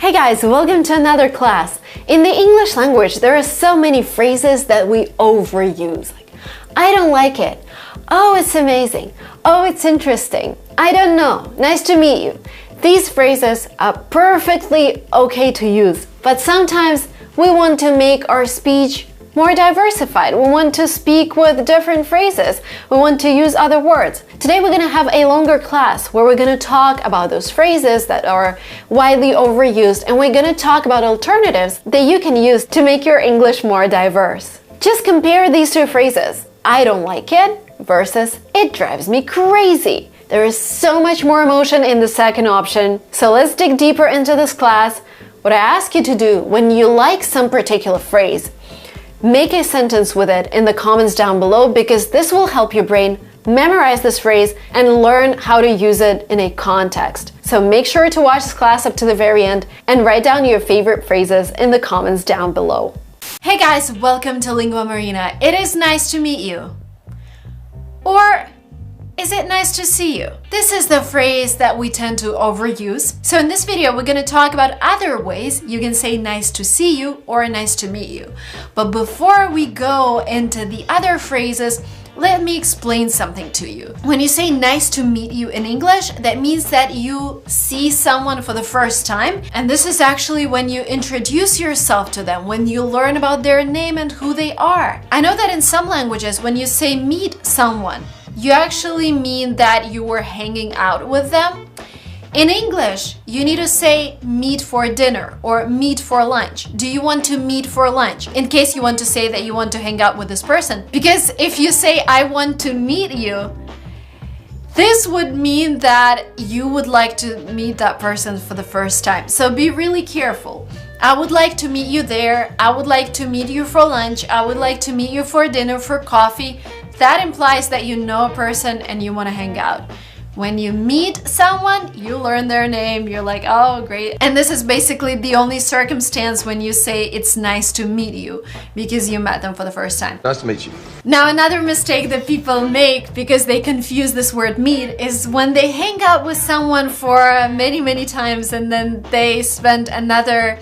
Hey guys, welcome to another class. In the English language, there are so many phrases that we overuse. Like, I don't like it. Oh, it's amazing. Oh, it's interesting. I don't know. Nice to meet you. These phrases are perfectly okay to use, but sometimes we want to make our speech more diversified. We want to speak with different phrases. We want to use other words. Today we're going to have a longer class where we're going to talk about those phrases that are widely overused, and we're going to talk about alternatives that you can use to make your English more diverse. Just compare these two phrases. I don't like it versus it drives me crazy. There is so much more emotion in the second option. So let's dig deeper into this class. What I ask you to do when you like some particular phrase, make a sentence with it in the comments down below, because this will help your brain memorize this phrase and learn how to use it in a context. So make sure to watch this class up to the very end and write down your favorite phrases in the comments down below. Hey guys, welcome to Lingua Marina. It is nice to meet you. Or is it nice to see you? This is the phrase that we tend to overuse. So in this video, we're going to talk about other ways you can say nice to see you or nice to meet you. But before we go into the other phrases, let me explain something to you. When you say nice to meet you in English, that means that you see someone for the first time. And this is actually when you introduce yourself to them, when you learn about their name and who they are. I know that in some languages, when you say meet someone, you actually mean that you were hanging out with them. In English, you need to say meet for dinner or meet for lunch. Do you want to meet for lunch? In case you want to say that you want to hang out with this person. Because if you say I want to meet you, this would mean that you would like to meet that person for the first time. So be really careful. I would like to meet you there. I would like to meet you for lunch. I would like to meet you for dinner, for coffee. That implies that you know a person and you want to hang out. When you meet someone, you learn their name, you're like, oh, great. And this is basically the only circumstance when you say it's nice to meet you, because you met them for the first time. Nice to meet you. Now, another mistake that people make because they confuse this word meet is when they hang out with someone for many times and then they spend another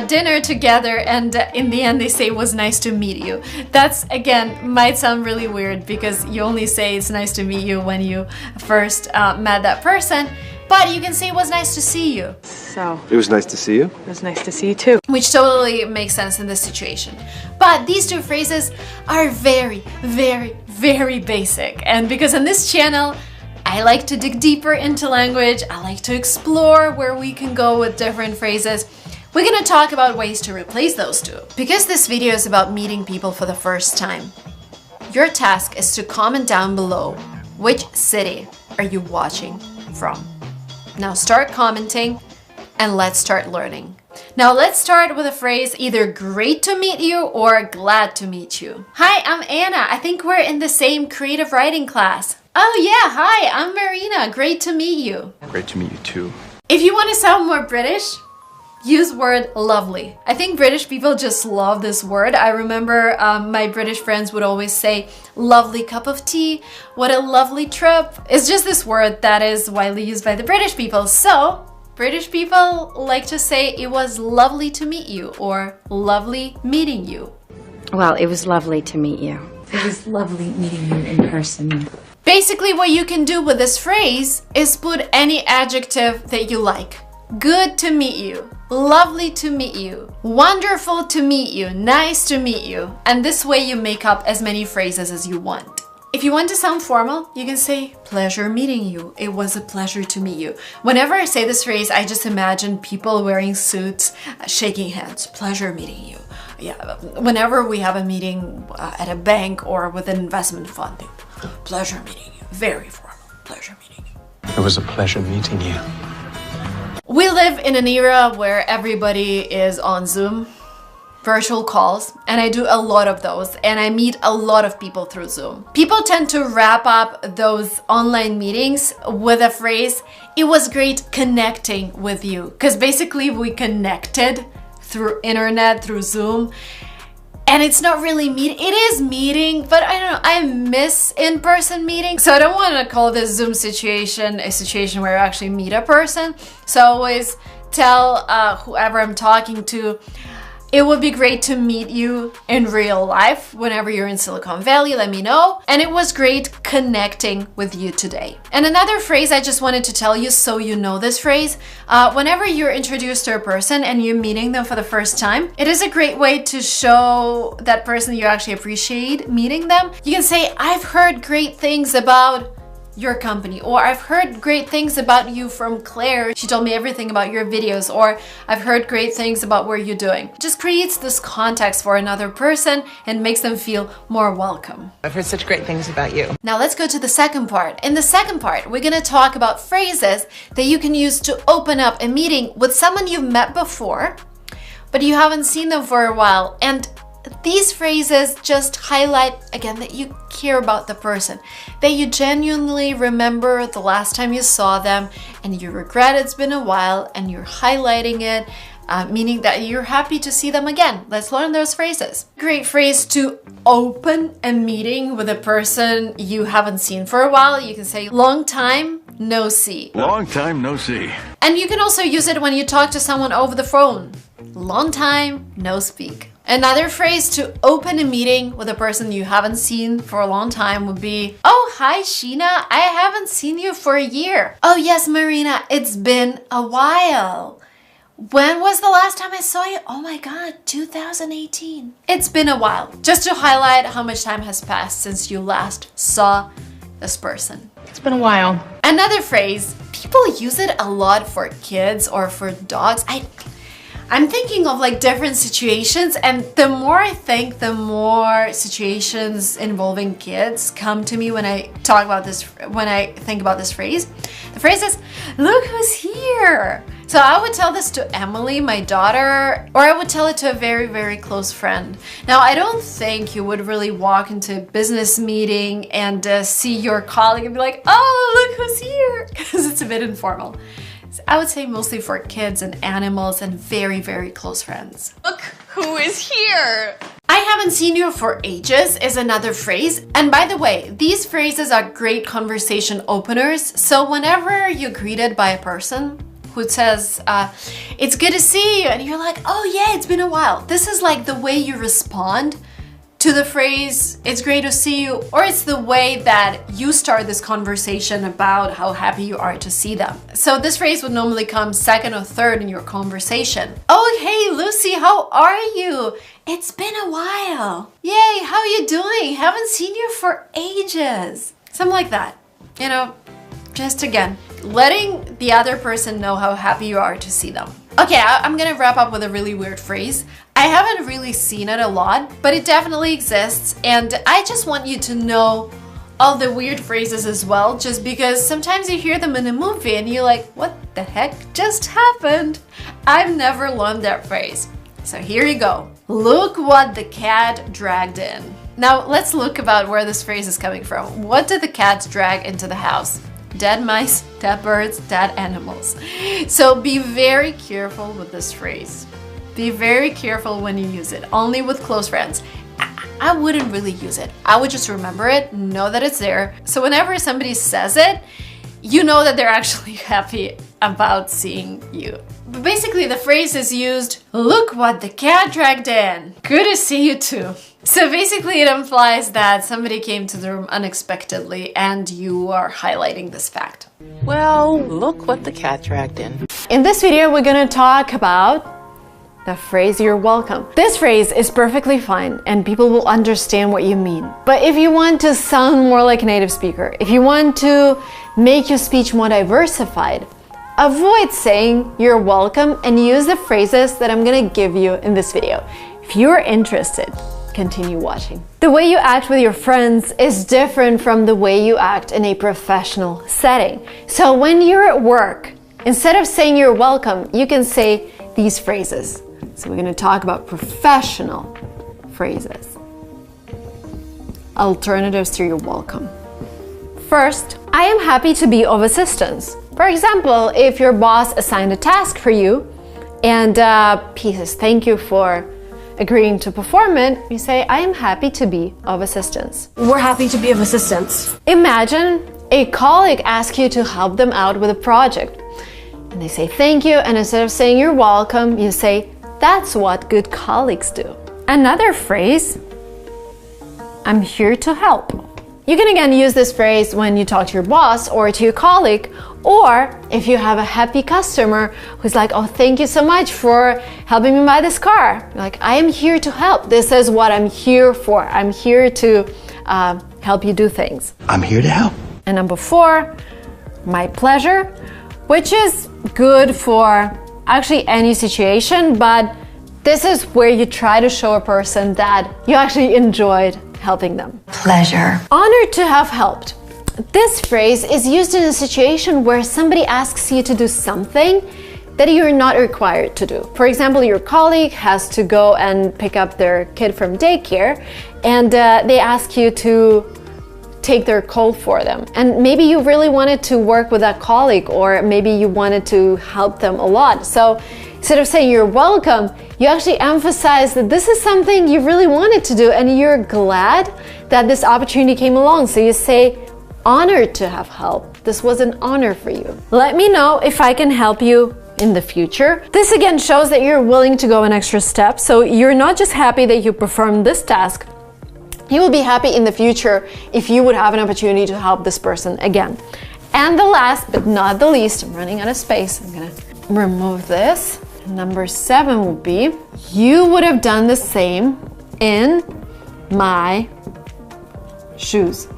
dinner together, and in the end they say it was nice to meet you. That's, again, might sound really weird because you only say it's nice to meet you when you first met that person, but you can say it was nice to see you. So, It was nice to see you. it was nice to see you too. Which totally makes sense in this situation. But these two phrases are very basic, and because on this channel I like to dig deeper into language, I like to explore where we can go with different phrases. We're gonna talk about ways to replace those two. Because this video is about meeting people for the first time, your task is to comment down below which city are you watching from. Now start commenting and let's start learning. Now let's start with a phrase either great to meet you or glad to meet you. Hi, I'm Anna. I think we're in the same creative writing class. Oh yeah, hi, I'm Marina. Great to meet you. Great to meet you too. If you want to sound more British, use word lovely. I think British people just love this word. I remember my British friends would always say, lovely cup of tea, what a lovely trip. It's just this word that is widely used by the British people. So, British people like to say it was lovely to meet you or lovely meeting you. Well, it was lovely to meet you. It was lovely meeting you in person. Basically, what you can do with this phrase is put any adjective that you like. Good to meet you, lovely to meet you, wonderful to meet you, nice to meet you. And this way you make up as many phrases as you want. If you want to sound formal, you can say, pleasure meeting you. It was a pleasure to meet you. Whenever I say this phrase, I just imagine people wearing suits, shaking hands. Pleasure meeting you. Yeah, whenever we have a meeting at a bank or with an investment fund, pleasure meeting you. Very formal. Pleasure meeting you. It was a pleasure meeting you. We live in an era where everybody is on Zoom, virtual calls, and I do a lot of those, and I meet a lot of people through Zoom. People tend to wrap up those online meetings with a phrase, it was great connecting with you, because basically we connected through internet, through Zoom. And it's not really meeting, it is meeting, but I don't know, I miss in-person meetings. So I don't want to call this Zoom situation a situation where you actually meet a person. So I always tell whoever I'm talking to, it would be great to meet you in real life whenever you're in Silicon Valley, let me know. And it was great connecting with you today. And another phrase I just wanted to tell you so you know this phrase, whenever you're introduced to a person and you're meeting them for the first time, it is a great way to show that person you actually appreciate meeting them. You can say, I've heard great things about your company, or I've heard great things about you from Claire. She told me everything about your videos, or I've heard great things about what you're doing. It just creates this context for another person and makes them feel more welcome. I've heard such great things about you. Now let's go to the second part. In the second part, we're gonna talk about phrases that you can use to open up a meeting with someone you've met before, but you haven't seen them for a while. And these phrases just highlight, again, that you care about the person, that you genuinely remember the last time you saw them and you regret it's been a while and you're highlighting it, meaning that you're happy to see them again. Let's learn those phrases. Great phrase to open a meeting with a person you haven't seen for a while. You can say, long time no see. Long time no see. And you can also use it when you talk to someone over the phone. Long time no speak. Another phrase to open a meeting with a person you haven't seen for a long time would be, oh, hi, Sheena. I haven't seen you for a year. Oh, yes, Marina, it's been a while. When was the last time I saw you? Oh my God, 2018. It's been a while. Just to highlight how much time has passed since you last saw this person. It's been a while. Another phrase, people use it a lot for kids or for dogs. I'm thinking of like different situations, and the more I think, the more situations involving kids come to me when I talk about this, when I think about this phrase. The phrase is, look who's here. So I would tell this to Emily, my daughter, or I would tell it to a very, very close friend. Now, I don't think you would really walk into a business meeting and see your colleague and be like, oh, look who's here, because it's a bit informal. I would say mostly for kids and animals and very, very close friends. Look who is here. I haven't seen you for ages is another phrase. And by the way, these phrases are great conversation openers. So whenever you're greeted by a person who says, it's good to see you, and you're like, oh yeah, it's been a while. This is like the way you respond to the phrase, it's great to see you, or it's the way that you start this conversation about how happy you are to see them. So this phrase would normally come second or third in your conversation. Oh, hey, Lucy, how are you? It's been a while. Yay, how are you doing? Haven't seen you for ages. Something like that. You know, just again, letting the other person know how happy you are to see them. Okay, I'm gonna wrap up with a really weird phrase. I haven't really seen it a lot, but it definitely exists, and I just want you to know all the weird phrases as well, just because sometimes you hear them in a movie and you're like, what the heck just happened? I've never learned that phrase. So here you go. Look what the cat dragged in. Now let's look about where this phrase is coming from. What did the cats drag into the house? Dead mice, dead birds, dead animals. So be very careful with this phrase. Be very careful when you use it, only with close friends. I wouldn't really use it. I would just remember it, know that it's there. So whenever somebody says it, you know that they're actually happy about seeing you. But basically the phrase is used, look what the cat dragged in. Good to see you too. So basically it implies that somebody came to the room unexpectedly and you are highlighting this fact. Well, look what the cat dragged in. In this video, we're gonna talk about the phrase you're welcome. This phrase is perfectly fine and people will understand what you mean. But if you want to sound more like a native speaker, if you want to make your speech more diversified, avoid saying you're welcome and use the phrases that I'm gonna give you in this video. If you're interested, continue watching. The way you act with your friends is different from the way you act in a professional setting. So when you're at work, instead of saying you're welcome, you can say these phrases. So we're going to talk about professional phrases. Alternatives to you're welcome. First, I am happy to be of assistance. For example, if your boss assigned a task for you and he says thank you for agreeing to perform it, you say, I am happy to be of assistance. We're happy to be of assistance. Imagine a colleague asks you to help them out with a project. and they say thank you, and instead of saying you're welcome, you say that's what good colleagues do. Another phrase, I'm here to help. You can again use this phrase when you talk to your boss or to your colleague, or if you have a happy customer who's like, oh, thank you so much for helping me buy this car. You're like, I am here to help. This is what I'm here for. I'm here to help you do things. I'm here to help. And number 4, my pleasure, which is good for actually any situation, but this is where you try to show a person that you actually enjoyed helping them. Pleasure. Honored to have helped. This phrase is used in a situation where somebody asks you to do something that you're not required to do. For example, your colleague has to go and pick up their kid from daycare, and they ask you to take their coat for them. And maybe you really wanted to work with that colleague, or maybe you wanted to help them a lot. So instead of saying you're welcome, you actually emphasize that this is something you really wanted to do and you're glad that this opportunity came along. So you say, honored to have helped. This was an honor for you. Let me know if I can help you in the future. This again shows that you're willing to go an extra step. So you're not just happy that you performed this task, you will be happy in the future if you would have an opportunity to help this person again. And the last but not the least, I'm running out of space. I'm gonna remove this. Number 7 would be, you would have done the same in my shoes.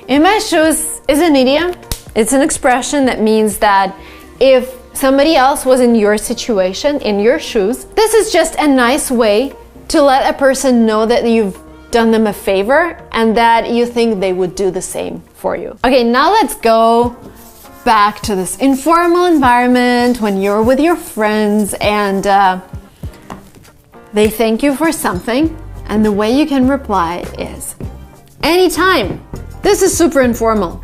In my shoes is an idiom. It's an expression that means that if somebody else was in your situation, in your shoes, this is just a nice way to let a person know that you've done them a favor and that you think they would do the same for you. Okay, now let's go back to this informal environment when you're with your friends and they thank you for something, and the way you can reply is anytime. This is super informal,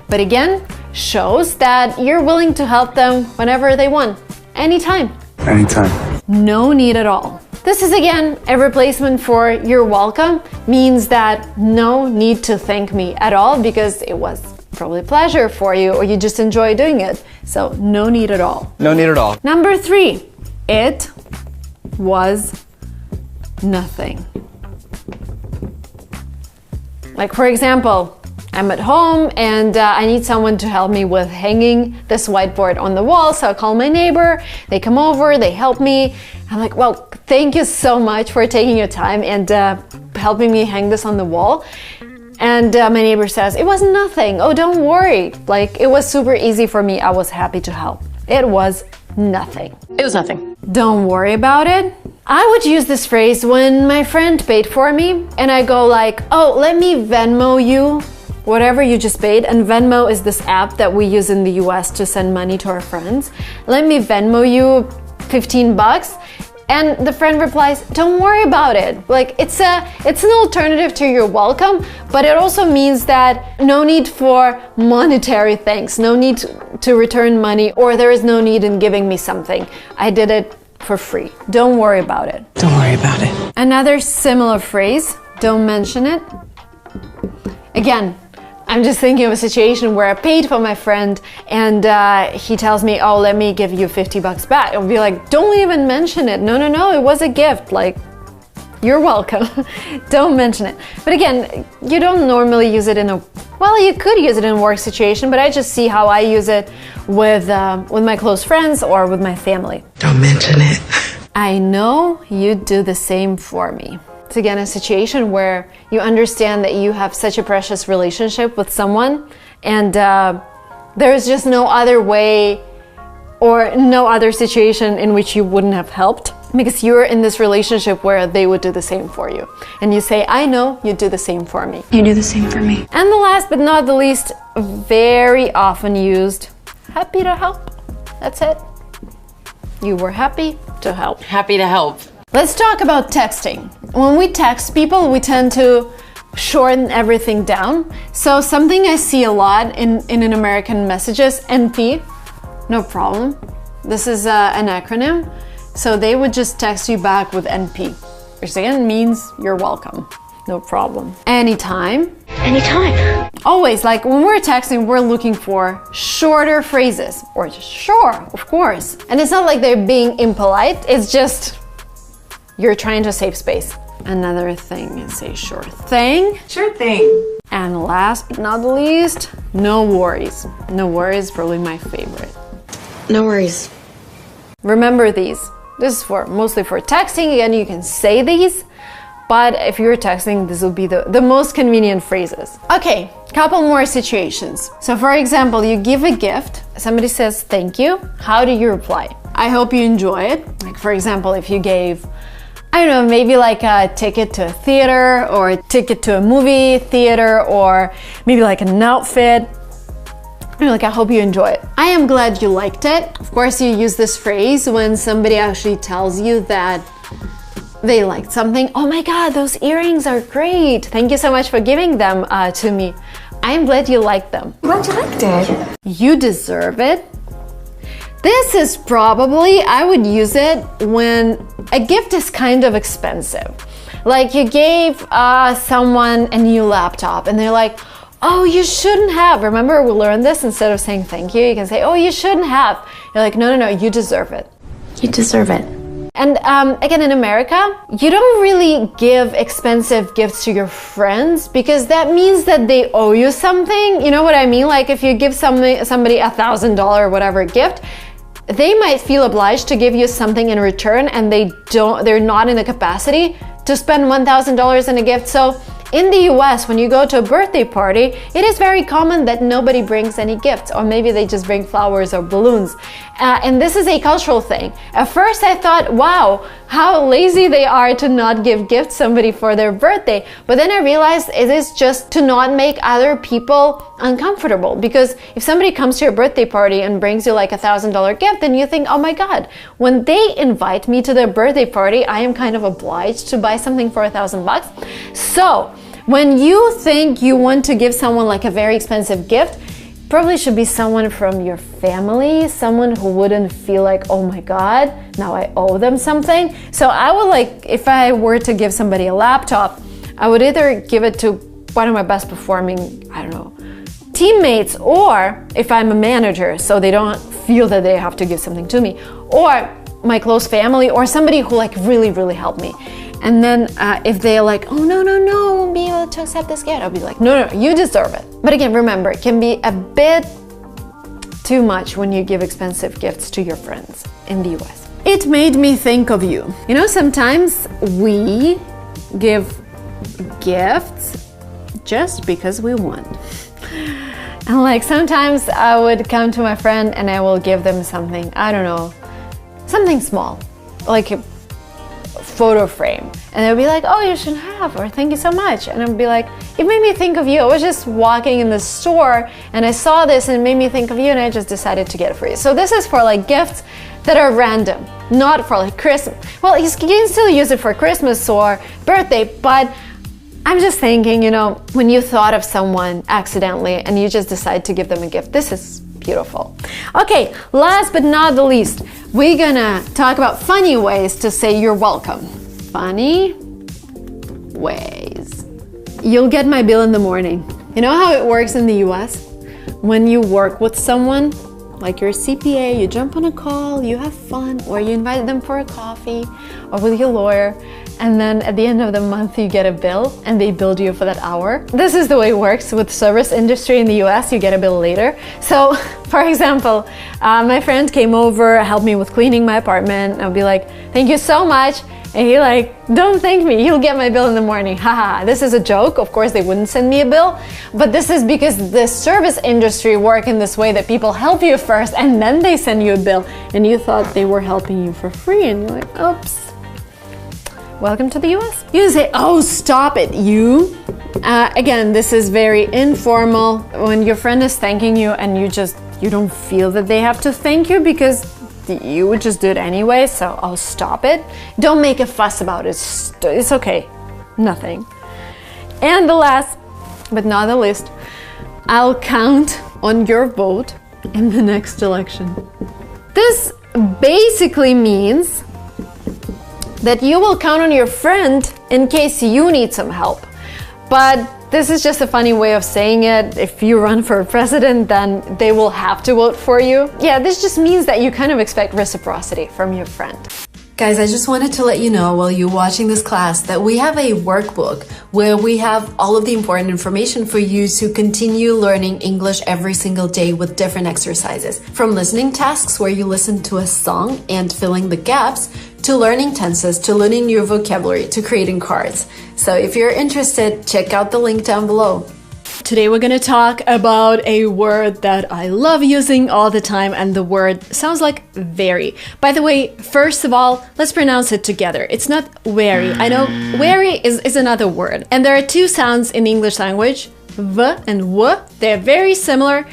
but again, shows that you're willing to help them whenever they want, anytime. Anytime. No need at all. This is again a replacement for you're welcome, means that no need to thank me at all because it was probably a pleasure for you or you just enjoy doing it. So no need at all. No need at all. Number 3, it was nothing. Like for example, I'm at home and I need someone to help me with hanging this whiteboard on the wall. So I call my neighbor, they come over, they help me. I'm like, well, thank you so much for taking your time and helping me hang this on the wall. And my neighbor says, it was nothing. Oh, don't worry. Like, it was super easy for me. I was happy to help. It was nothing. It was nothing. Don't worry about it. I would use this phrase when my friend paid for me and I go like, oh, let me Venmo you whatever you just paid. And Venmo is this app that we use in the US to send money to our friends. Let me Venmo you 15 bucks. And the friend replies, don't worry about it. Like it's an alternative to you're welcome, but it also means that no need for monetary thanks, no need to return money, or there is no need in giving me something. I did it for free. Don't worry about it. Don't worry about it. Another similar phrase, don't mention it. Again, I'm just thinking of a situation where I paid for my friend and he tells me, oh, let me give you 50 bucks back. I'll be like, don't even mention it. No, it was a gift. Like, you're welcome. Don't mention it. But again, you don't normally use it well, you could use it in a work situation, but I just see how I use it with my close friends or with my family. Don't mention it. I know you do the same for me. It's again a situation where you understand that you have such a precious relationship with someone and there is just no other way or no other situation in which you wouldn't have helped because you're in this relationship where they would do the same for you. And you say, I know you do the same for me. You do the same for me. And the last but not the least, very often used, happy to help. That's it. You were happy to help. Happy to help. Let's talk about texting. When we text people, we tend to shorten everything down. So something I see a lot in American messages, NP, no problem. This is an acronym. So they would just text you back with NP, which again means you're welcome. No problem. Anytime. Anytime. Always, like when we're texting, we're looking for shorter phrases or just sure, of course. And it's not like they're being impolite, it's just you're trying to save space. Another thing is say sure thing. Sure thing. And last but not least, no worries. No worries is probably my favorite. No worries. Remember these. This is mostly for texting. Again, you can say these, but if you're texting, this will be the most convenient phrases. Okay, couple more situations. So for example, you give a gift, somebody says thank you. How do you reply? I hope you enjoy it. Like for example, if you gave, I don't know, maybe like a ticket to a theater or a ticket to a movie theater or maybe like an outfit. Like, I hope you enjoy it. I am glad you liked it. Of course, you use this phrase when somebody actually tells you that they liked something. Oh my God, those earrings are great. Thank you so much for giving them to me. I'm glad you liked them. Glad you liked it. You deserve it. This is probably, I would use it when a gift is kind of expensive. Like you gave someone a new laptop and they're like, oh, you shouldn't have. Remember, we learned this. Instead of saying thank you, you can say, oh, you shouldn't have. You're like, no, you deserve it. You deserve it. And again, in America, you don't really give expensive gifts to your friends because that means that they owe you something. You know what I mean? Like if you give somebody $1,000 or whatever gift, they might feel obliged to give you something in return and they're not in the capacity to spend $1,000 in a gift. So in the US, when you go to a birthday party, it is very common that nobody brings any gifts, or maybe they just bring flowers or balloons. And this is a cultural thing. At first I thought, wow, how lazy they are to not give gifts to somebody for their birthday. But then I realized it is just to not make other people uncomfortable. Because if somebody comes to your birthday party and brings you like $1,000 gift, then you think, oh my God, when they invite me to their birthday party, I am kind of obliged to buy something for $1,000. So when you think you want to give someone like a very expensive gift, probably should be someone from your family, someone who wouldn't feel like, oh my God, now I owe them something. So I would like, if I were to give somebody a laptop, I would either give it to one of my best performing, I don't know, teammates, or if I'm a manager, so they don't feel that they have to give something to me, or my close family, or somebody who like really, really helped me. And then if they're like, oh no, I won't be able to accept this gift, I'll be like, no, you deserve it. But again, remember, it can be a bit too much when you give expensive gifts to your friends in the US. It made me think of you. You know, sometimes we give gifts just because we want. And like sometimes I would come to my friend and I will give them something, I don't know, something small, like a photo frame, and they'll be like, oh, you should have, or thank you so much. And I'll be like, it made me think of you. I was just walking in the store and I saw this and it made me think of you, and I just decided to get it for you. So this is for like gifts that are random, not for like Christmas. Well, you can still use it for Christmas or birthday, but I'm just thinking, you know, when you thought of someone accidentally and you just decide to give them a gift, this is beautiful. Okay, last but not the least, we're gonna talk about funny ways to say you're welcome. Funny ways. You'll get my bill in the morning. You know how it works in the US? When you work with someone, like your CPA, you jump on a call, you have fun, or you invite them for a coffee, or with your lawyer, and then at the end of the month you get a bill and they billed you for that hour. This is the way it works with service industry in the US, you get a bill later. So, for example, my friend came over, helped me with cleaning my apartment. I'll be like, thank you so much. And he like, don't thank me, you'll get my bill in the morning. Haha, this is a joke. Of course, they wouldn't send me a bill, but this is because the service industry work in this way that people help you first and then they send you a bill. And you thought they were helping you for free and you're like, oops. Welcome to the US. You say, oh, stop it, you. Again, this is very informal. When your friend is thanking you and you don't feel that they have to thank you because you would just do it anyway, so I'll stop it. Don't make a fuss about it. It's okay. Nothing. And the last, but not the least, I'll count on your vote in the next election. This basically means that you will count on your friend in case you need some help. But this is just a funny way of saying it. If you run for president, then they will have to vote for you. Yeah, this just means that you kind of expect reciprocity from your friend. Guys, I just wanted to let you know while you're watching this class that we have a workbook where we have all of the important information for you to continue learning English every single day with different exercises. From listening tasks where you listen to a song and filling the gaps, to learning tenses, to learning new vocabulary, to creating cards. So if you're interested, check out the link down below. Today we're gonna talk about a word that I love using all the time, and the word sounds like very. By the way, first of all, let's pronounce it together. It's not very. I know very is another word. And there are two sounds in the English language, v and w. They're very similar.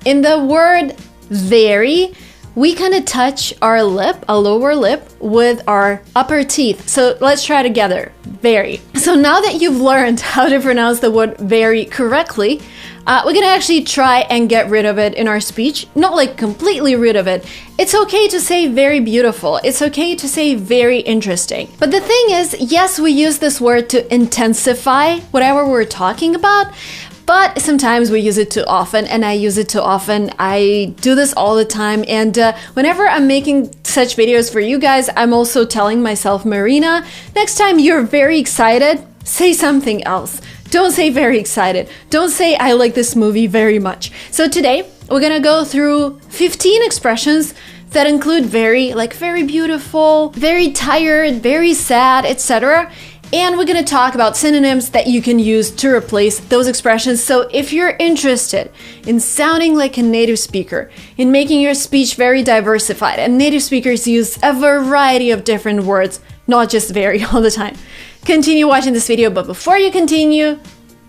In the word very, we kind of touch our lip, a lower lip, with our upper teeth. So let's try together. Very. So now that you've learned how to pronounce the word very correctly, we're gonna actually try and get rid of it in our speech. Not like completely rid of it. It's okay to say very beautiful. It's okay to say very interesting. But the thing is, yes, we use this word to intensify whatever we're talking about, but sometimes we use it too often, and I use it too often. I do this all the time, and whenever I'm making such videos for you guys, I'm also telling myself, Marina, next time you're very excited, say something else. Don't say very excited. Don't say I like this movie very much. So today, we're gonna go through 15 expressions that include very, like very beautiful, very tired, very sad, etc. And we're gonna talk about synonyms that you can use to replace those expressions. So if you're interested in sounding like a native speaker, in making your speech very diversified, and native speakers use a variety of different words, not just very all the time, continue watching this video. But before you continue,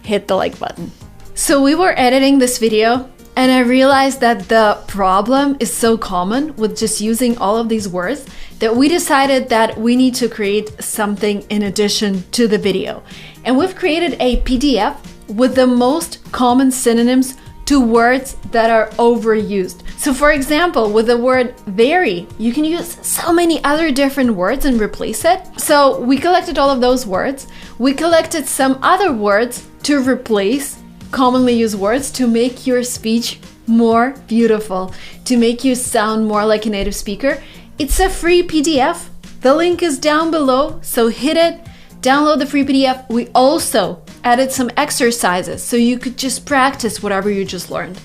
hit the like button. So we were editing this video, and I realized that the problem is so common with just using all of these words that we decided that we need to create something in addition to the video. And we've created a PDF with the most common synonyms to words that are overused. So for example, with the word very, you can use so many other different words and replace it. So we collected all of those words. We collected some other words to replace commonly used words to make your speech more beautiful, to make you sound more like a native speaker. It's a free PDF. The link is down below, so hit it, download the free PDF. We also added some exercises so you could just practice whatever you just learned.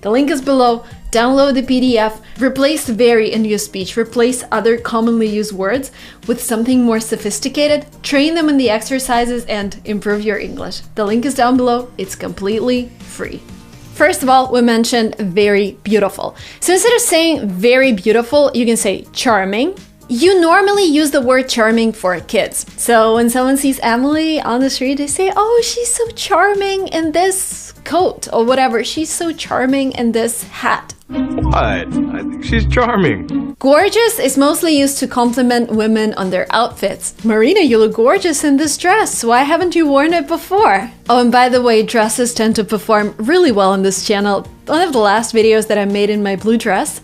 The link is below. Download the PDF, replace very in your speech, replace other commonly used words with something more sophisticated, train them in the exercises, and improve your English. The link is down below. It's completely free. First of all, we mentioned very beautiful. So instead of saying very beautiful, you can say charming. You normally use the word charming for kids. So when someone sees Emily on the street, they say, oh, she's so charming in this coat, or whatever. She's so charming in this hat. What? I think she's charming. Gorgeous is mostly used to compliment women on their outfits. Marina, you look gorgeous in this dress. Why haven't you worn it before? Oh, and by the way, dresses tend to perform really well on this channel. One of the last videos that I made in my blue dress,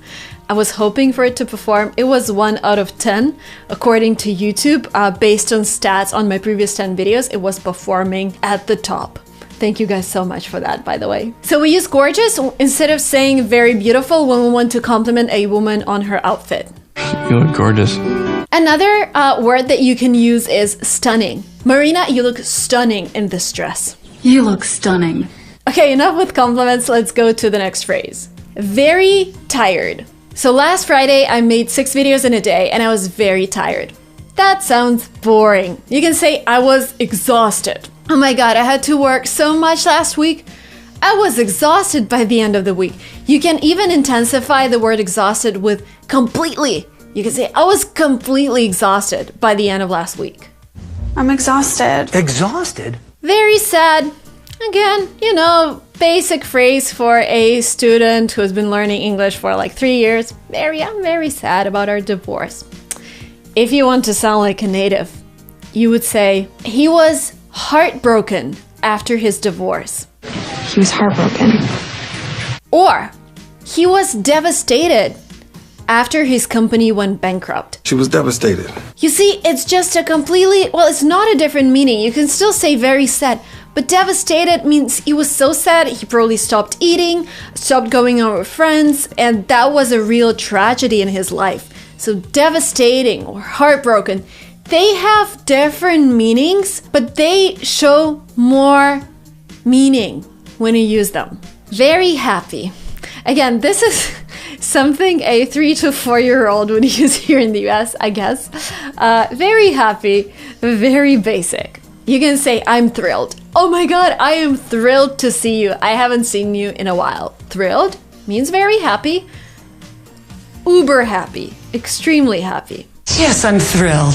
I was hoping for it to perform. It was 1 out of 10, according to YouTube. Based on stats on my previous 10 videos, it was performing at the top. Thank you guys so much for that, by the way. So we use gorgeous instead of saying very beautiful when we want to compliment a woman on her outfit. You look gorgeous. Another word that you can use is stunning. Marina, you look stunning in this dress. You look stunning. Okay, enough with compliments. Let's go to the next phrase. Very tired. So last Friday, I made 6 videos in a day and I was very tired. That sounds boring. You can say I was exhausted. Oh my god, I had to work so much last week. I was exhausted by the end of the week. You can even intensify the word exhausted with completely. You can say I was completely exhausted by the end of last week. I'm exhausted. Exhausted? Very sad. Again, you know, basic phrase for a student who has been learning English for like 3 years. I'm very sad about our divorce. If you want to sound like a native, you would say, he was heartbroken after his divorce. He was heartbroken. Or, he was devastated after his company went bankrupt. She was devastated. You see, it's just a completely, well, it's not a different meaning. You can still say very sad, But devastated means he was so sad, he probably stopped eating, stopped going out with friends, and that was a real tragedy in his life. So devastating or heartbroken, they have different meanings, but they show more meaning when you use them. Very happy. Again, this is something a 3 to 4 year old would use here in the US, I guess. Very happy, very basic. You can say, I'm thrilled. Oh my God, I am thrilled to see you. I haven't seen you in a while. Thrilled means very happy. Uber happy, extremely happy. Yes, I'm thrilled.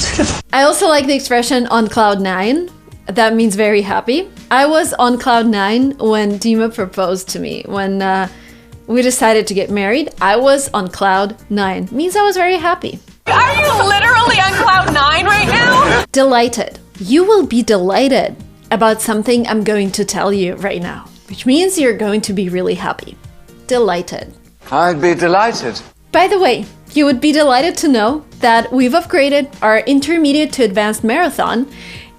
I also like the expression on cloud 9. That means very happy. I was on cloud 9 when Dima proposed to me. When we decided to get married, I was on cloud 9. Means I was very happy. Are you literally on cloud 9 right now? Delighted. You will be delighted about something I'm going to tell you right now, which means you're going to be really happy. Delighted. I'd be delighted. By the way, you would be delighted to know that we've upgraded our intermediate to advanced marathon.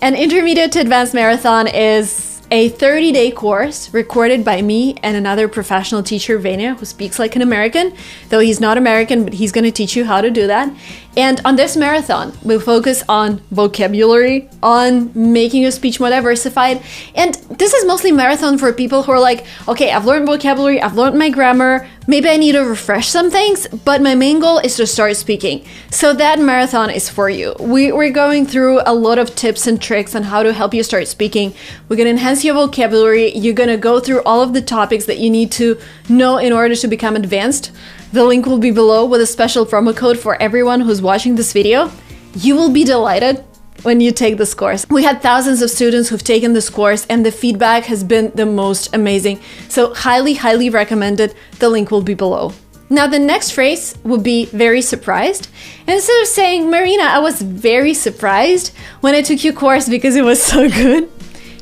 And intermediate to advanced marathon is a 30-day course recorded by me and another professional teacher, Vania, who speaks like an American, though he's not American, but he's going to teach you how to do that. And on this marathon, we'll focus on vocabulary, on making your speech more diversified. And this is mostly marathon for people who are like, okay, I've learned vocabulary, I've learned my grammar, maybe I need to refresh some things, but my main goal is to start speaking. So that marathon is for you. We're going through a lot of tips and tricks on how to help you start speaking. We're going to enhance your vocabulary. You're going to go through all of the topics that you need to know in order to become advanced. The link will be below with a special promo code for everyone who's watching this video. You will be delighted when you take this course. We had thousands of students who've taken this course and the feedback has been the most amazing. So highly, highly recommended. The link will be below. Now the next phrase would be very surprised. And instead of saying, Marina, I was very surprised when I took your course because it was so good,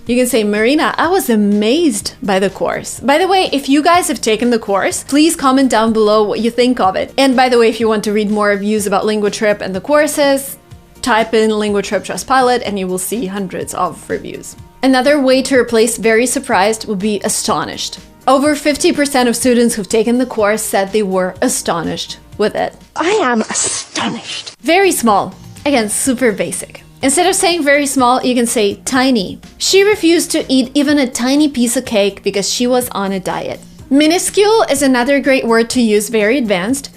you can say, Marina, I was amazed by the course. By the way, if you guys have taken the course, please comment down below what you think of it. And by the way, if you want to read more reviews about LinguaTrip and the courses, type in LinguaTrip Trustpilot and you will see hundreds of reviews. Another way to replace very surprised would be astonished. Over 50% of students who've taken the course said they were astonished with it. I am astonished. Very small. Again, super basic. Instead of saying very small, you can say tiny. She refused to eat even a tiny piece of cake because she was on a diet. Minuscule is another great word to use, very advanced.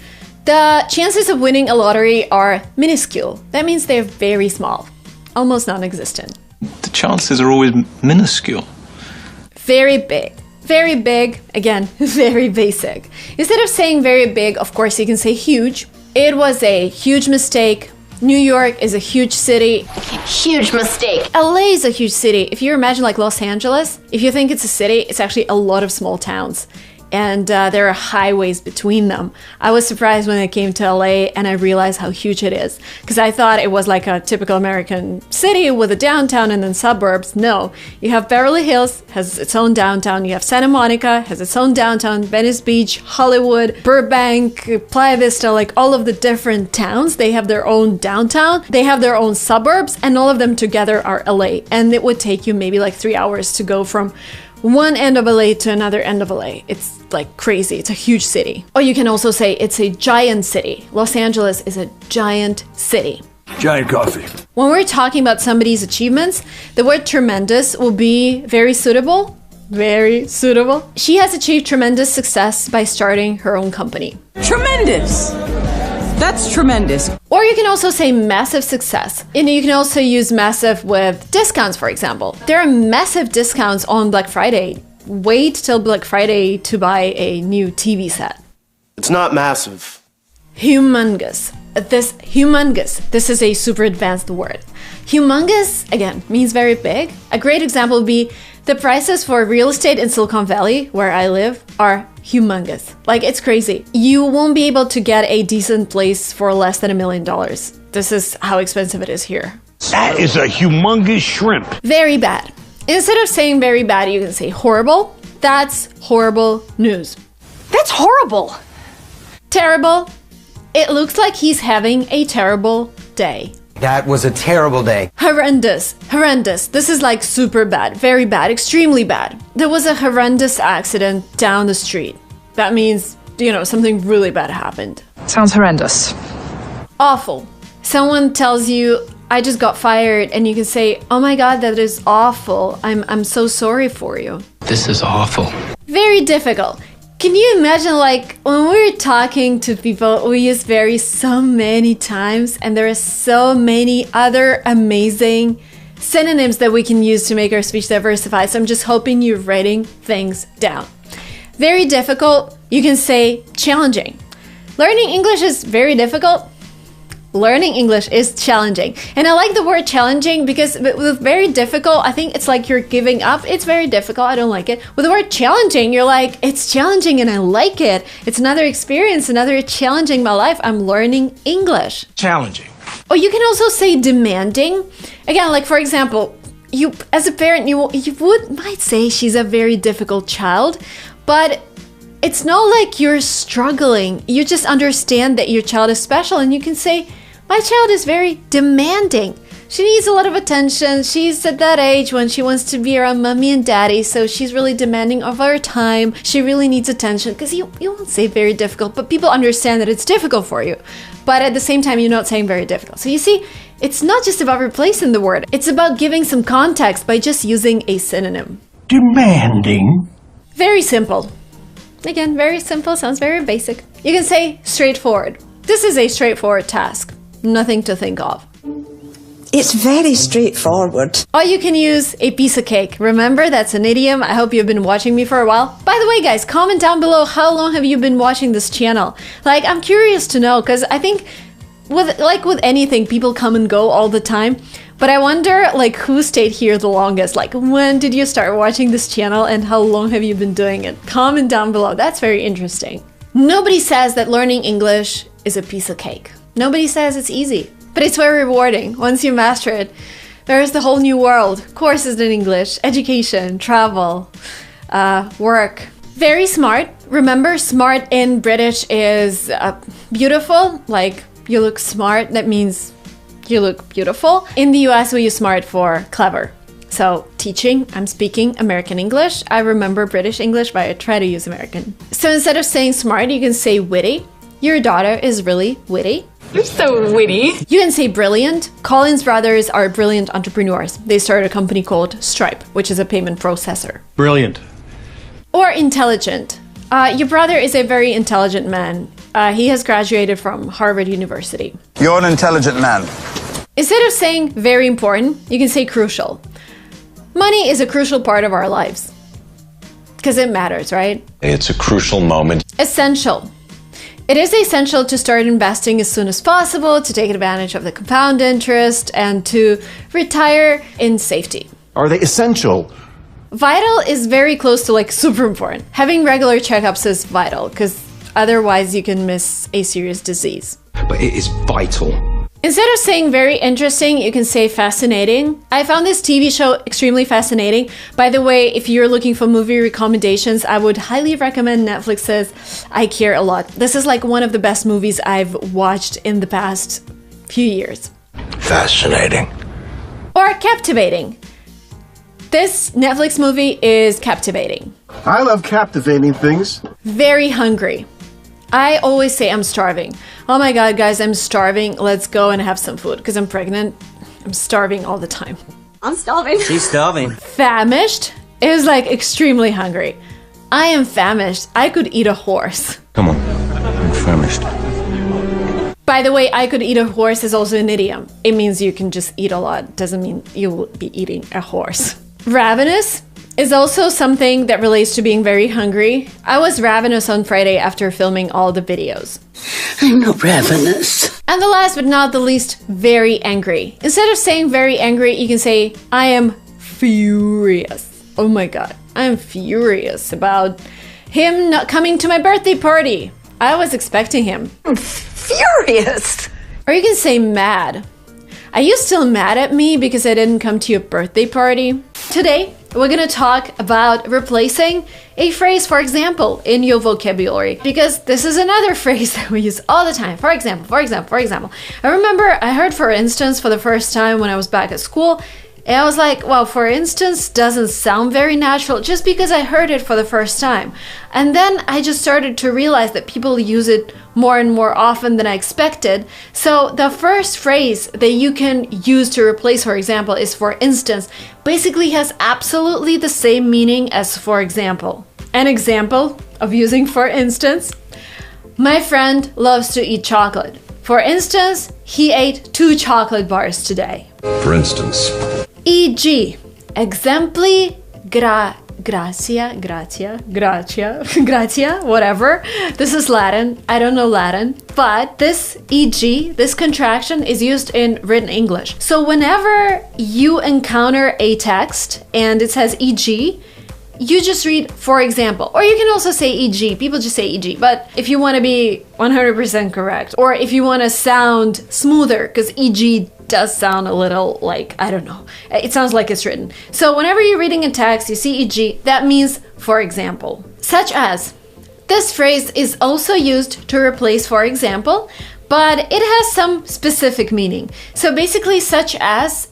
The chances of winning a lottery are minuscule. That means they're very small, almost non-existent. The chances are always minuscule. Very big. Very big, again, very basic. Instead of saying very big, of course, you can say huge. It was a huge mistake. New York is a huge city. Huge mistake. LA is a huge city. If you imagine like Los Angeles, if you think it's a city, it's actually a lot of small towns. And there are highways between them. I was surprised when I came to LA and I realized how huge it is. Because I thought it was like a typical American city with a downtown and then suburbs. No, you have Beverly Hills, has its own downtown. You have Santa Monica, has its own downtown. Venice Beach, Hollywood, Burbank, Playa Vista, like all of the different towns, they have their own downtown. They have their own suburbs and all of them together are LA. And it would take you maybe like 3 hours to go from one end of LA to another end of LA. It's like crazy. It's a huge city. Or you can also say it's a giant city. Los Angeles is a giant city. Giant coffee. When we're talking about somebody's achievements, the word tremendous will be very suitable. Very suitable. She has achieved tremendous success by starting her own company. Tremendous. That's tremendous. Or you can also say massive success. And you can also use massive with discounts, for example. There are massive discounts on Black Friday. Wait till Black Friday to buy a new TV set. It's not massive. Humongous. This is a super advanced word. Humongous, again, means very big. A great example would be the prices for real estate in Silicon Valley, where I live, are humongous. Like, it's crazy. You won't be able to get a decent place for less than $1 million. This is how expensive it is here. That is a humongous shrimp. Very bad. Instead of saying very bad, you can say horrible. That's horrible news. That's horrible. Terrible. It looks like he's having a terrible day. That was a terrible day. Horrendous. Horrendous. This is like super bad, very bad, extremely bad. There was a horrendous accident down the street. That means, you know, something really bad happened. Sounds horrendous. Awful. Someone tells you, I just got fired, and you can say, oh my god, that is awful. I'm so sorry for you. This is awful. Very difficult. Can you imagine, like, when we're talking to people, we use very so many times, and there are so many other amazing synonyms that we can use to make our speech diversified. So I'm just hoping you're writing things down. Very difficult, you can say challenging. Learning English is very difficult. Learning English is challenging. And I like the word challenging because with very difficult, I think it's like you're giving up. It's very difficult. I don't like it. With the word challenging, you're like, it's challenging and I like it. It's another experience, another challenging my life. I'm learning English. Challenging. Or you can also say demanding. Again, like for example, you as a parent, you might say she's a very difficult child, but it's not like you're struggling. You just understand that your child is special and you can say, my child is very demanding. She needs a lot of attention. She's at that age when she wants to be around mommy and daddy, so she's really demanding of her time. She really needs attention. Because you won't say very difficult, but people understand that it's difficult for you. But at the same time, you're not saying very difficult. So you see, it's not just about replacing the word. It's about giving some context by just using a synonym. Demanding. Very simple. Again, very simple, sounds very basic. You can say straightforward. This is a straightforward task. Nothing to think of. It's very straightforward. Or you can use a piece of cake. Remember, that's an idiom. I hope you've been watching me for a while. By the way, guys, comment down below how long have you been watching this channel? Like, I'm curious to know, because I think with anything, people come and go all the time. But I wonder, like, who stayed here the longest? Like, when did you start watching this channel and how long have you been doing it? Comment down below. That's very interesting. Nobody says that learning English is a piece of cake. Nobody says it's easy, but it's very rewarding. Once you master it, there's the whole new world. Courses in English, education, travel, work. Very smart. Remember, smart in British is beautiful. Like, you look smart. That means you look beautiful. In the US, we use smart for clever. So teaching, I'm speaking American English. I remember British English, but I try to use American. So instead of saying smart, you can say witty. Your daughter is really witty. You're so witty. You can say brilliant. Collins brothers are brilliant entrepreneurs. They started a company called Stripe, which is a payment processor. Brilliant. Or intelligent. Your brother is a very intelligent man. He has graduated from Harvard University. You're an intelligent man. Instead of saying very important, you can say crucial. Money is a crucial part of our lives. Because it matters, right? It's a crucial moment. Essential. It is essential to start investing as soon as possible, to take advantage of the compound interest, and to retire in safety. Are they essential? Vital is very close to like super important. Having regular checkups is vital, because otherwise you can miss a serious disease. But it is vital. Instead of saying very interesting, you can say fascinating. I found this TV show extremely fascinating. By the way, if you're looking for movie recommendations, I would highly recommend Netflix's I Care a Lot. This is like one of the best movies I've watched in the past few years. Fascinating. Or captivating. This Netflix movie is captivating. I love captivating things. Very hungry. I always say I'm starving. Oh my god, guys, I'm starving. Let's go and have some food. Because I'm pregnant. I'm starving all the time. I'm starving. She's starving. Famished is like extremely hungry. I am famished. I could eat a horse. Come on, I'm famished. By the way, I could eat a horse is also an idiom. It means you can just eat a lot. Doesn't mean you will be eating a horse. Ravenous is also something that relates to being very hungry. I was ravenous on Friday after filming all the videos. I'm not ravenous. And the last but not the least, very angry. Instead of saying very angry, you can say, I am furious. Oh my god, I'm furious about him not coming to my birthday party. I was expecting him. I'm furious. Or you can say mad. Are you still mad at me because I didn't come to your birthday party? Today, we're gonna talk about replacing a phrase, for example, in your vocabulary, because this is another phrase that we use all the time. For example. I remember I heard for instance for the first time when I was back at school, and I was like, well, for instance doesn't sound very natural just because I heard it for the first time. And then I just started to realize that people use it more and more often than I expected. So the first phrase that you can use to replace for example is for instance. Basically has absolutely the same meaning as for example. An example of using for instance: my friend loves to eat chocolate. For instance, he ate 2 chocolate bars today. For instance. E.g. exempli gratia, whatever. This is Latin. I don't know Latin. But this e.g., this contraction is used in written English. So whenever you encounter a text and it says e.g., you just read for example, or you can also say e.g. People just say e.g. But if you want to be 100% correct, or if you want to sound smoother, because e.g. does sound a little like, I don't know, it sounds like it's written. So whenever you're reading a text, you see e.g., that means for example. Such as. This phrase is also used to replace for example, but it has some specific meaning. So basically such as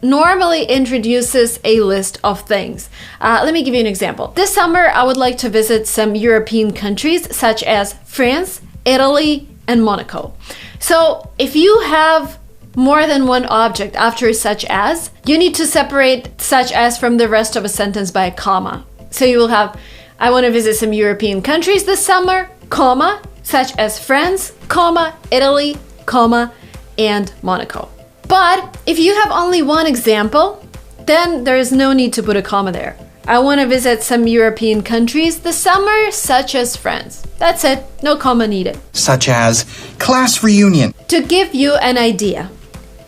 normally introduces a list of things. Let me give you an example. This summer, I would like to visit some European countries such as France, Italy, and Monaco. So if you have more than one object after such as, you need to separate such as from the rest of a sentence by a comma. So you will have, I want to visit some European countries this summer, comma, such as France, comma, Italy, comma, and Monaco. But if you have only one example, then there is no need to put a comma there. I want to visit some European countries this summer, such as France. That's it, no comma needed. Such as class reunion. To give you an idea,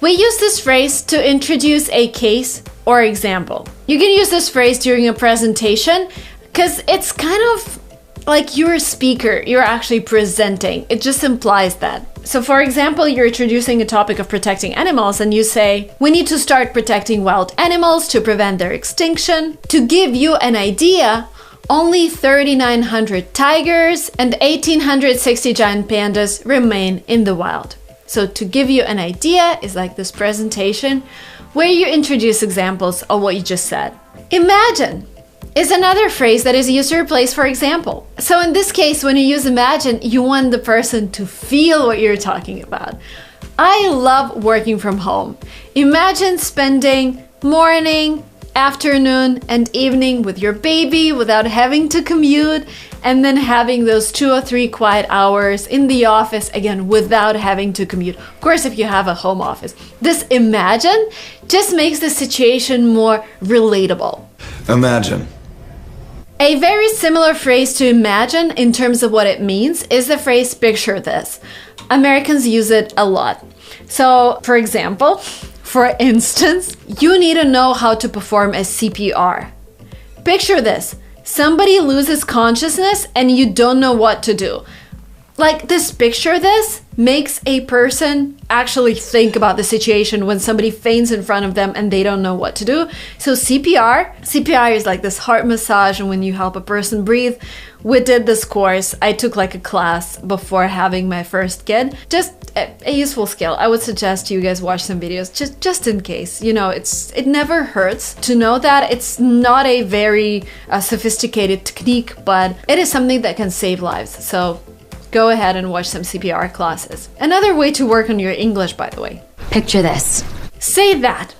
we use this phrase to introduce a case or example. You can use this phrase during a presentation because it's kind of like you're a speaker, you're actually presenting. It just implies that. So for example, you're introducing a topic of protecting animals and you say, we need to start protecting wild animals to prevent their extinction. To give you an idea, only 3,900 tigers and 1,860 giant pandas remain in the wild. So to give you an idea is like this presentation where you introduce examples of what you just said. Imagine is another phrase that is used to replace for example. So in this case, when you use imagine, you want the person to feel what you're talking about. I love working from home. Imagine spending morning, afternoon, and evening with your baby without having to commute, and then having those 2 or 3 quiet hours in the office, again, without having to commute. Of course, if you have a home office. This imagine just makes the situation more relatable. Imagine. A very similar phrase to imagine in terms of what it means is the phrase picture this. Americans use it a lot. So, for example, for instance, you need to know how to perform a CPR. Picture this. Somebody loses consciousness and you don't know what to do. Like this picture this makes a person actually think about the situation when somebody faints in front of them and they don't know what to do. So CPR is like this heart massage and when you help a person breathe. We did this course. I took like a class before having my first kid. Just a useful skill. I would suggest you guys watch some videos just in case. You know, it never hurts to know that. It's not a very sophisticated technique, but it is something that can save lives. So go ahead and watch some CPR classes. Another way to work on your English, by the way. Picture this. Say that.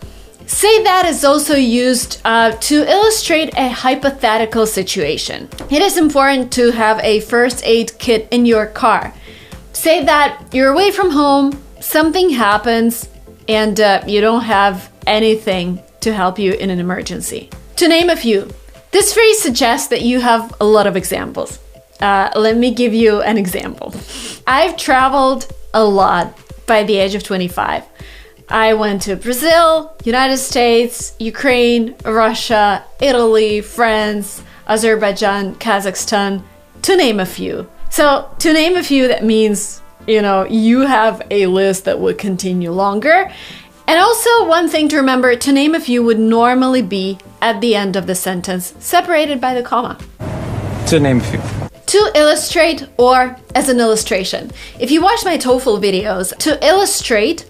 Say that is also used to illustrate a hypothetical situation. It is important to have a first aid kit in your car. Say that you're away from home, something happens, and you don't have anything to help you in an emergency. To name a few, this phrase suggests that you have a lot of examples. Let me give you an example. I've traveled a lot by the age of 25. I went to Brazil, United States, Ukraine, Russia, Italy, France, Azerbaijan, Kazakhstan, to name a few. So to name a few, that means, you know, you have a list that would continue longer. And also, one thing to remember, to name a few would normally be at the end of the sentence, separated by the comma. To name a few. To illustrate or as an illustration. If you watch my TOEFL videos, to illustrate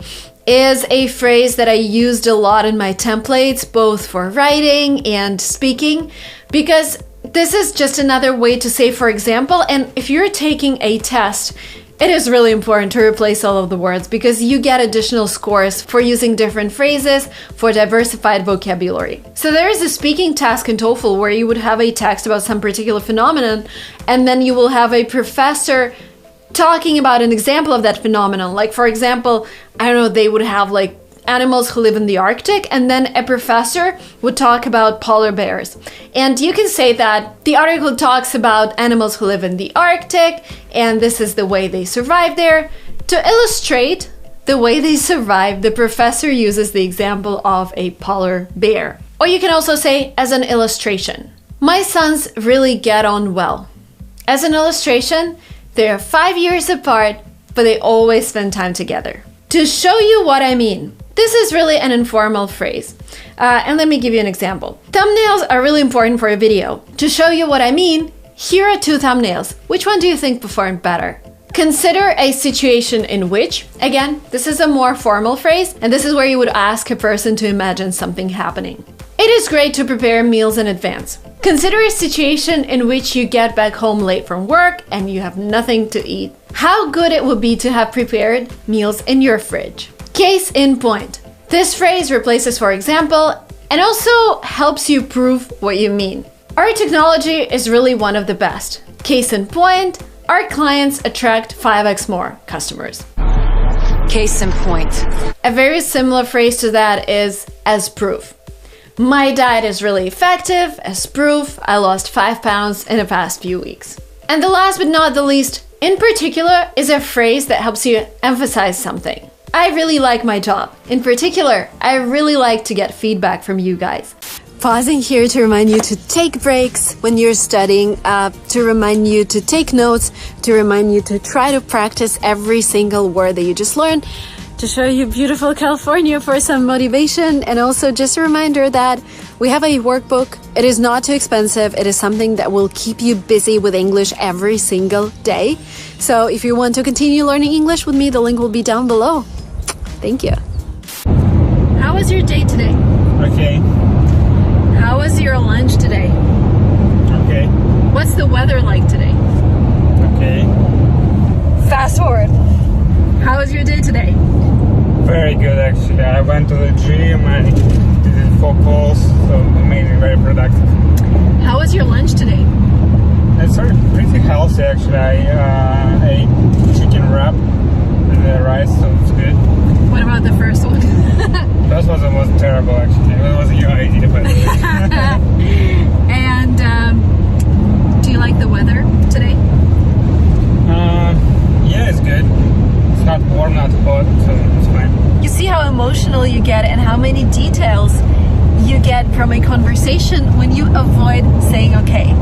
is a phrase that I used a lot in my templates, both for writing and speaking, because this is just another way to say, for example, and if you're taking a test, it is really important to replace all of the words because you get additional scores for using different phrases for diversified vocabulary. So there is a speaking task in TOEFL where you would have a text about some particular phenomenon, and then you will have a professor talking about an example of that phenomenon. Like, for example, I don't know, they would have like animals who live in the Arctic, and then a professor would talk about polar bears. And you can say that the article talks about animals who live in the Arctic, and this is the way they survive there. To illustrate the way they survive, the professor uses the example of a polar bear. Or you can also say, as an illustration, my sons really get on well. As an illustration, they are 5 years apart, but they always spend time together. To show you what I mean, this is really an informal phrase. And let me give you an example. Thumbnails are really important for a video. To show you what I mean, here are 2 thumbnails. Which one do you think performed better? Consider a situation in which, again, this is a more formal phrase, and this is where you would ask a person to imagine something happening. It is great to prepare meals in advance. Consider a situation in which you get back home late from work and you have nothing to eat. How good it would be to have prepared meals in your fridge. Case in point. This phrase replaces for example and also helps you prove what you mean. Our technology is really one of the best. Case in point, our clients attract 5x more customers. Case in point. A very similar phrase to that is as proof. My diet is really effective. As proof, I lost 5 pounds in the past few weeks. And the last but not the least, in particular, is a phrase that helps you emphasize something. I really like my job. In particular, I really like to get feedback from you guys. Pausing here to remind you to take breaks when you're studying, to remind you to take notes, to remind you to try to practice every single word that you just learned, to show you beautiful California for some motivation, and also just a reminder that we have a workbook. It is not too expensive. It is something that will keep you busy with English every single day. So if you want to continue learning English with me, the link will be down below. Thank you. How was your day today? Okay. How was your lunch today? Okay. What's the weather like today? Okay. Fast forward. How was your day today? Very good, actually. I went to the gym and did 4 calls, so amazing, very productive. How was your lunch today? It's pretty healthy, actually. I ate chicken wrap and the rice, so it's good. What about the first one? That was terrible, actually. It wasn't your idea, but And do you like the weather today? Yeah, it's good. It's not warm, not hot, so it's fine. You see how emotional you get and how many details you get from a conversation when you avoid saying okay.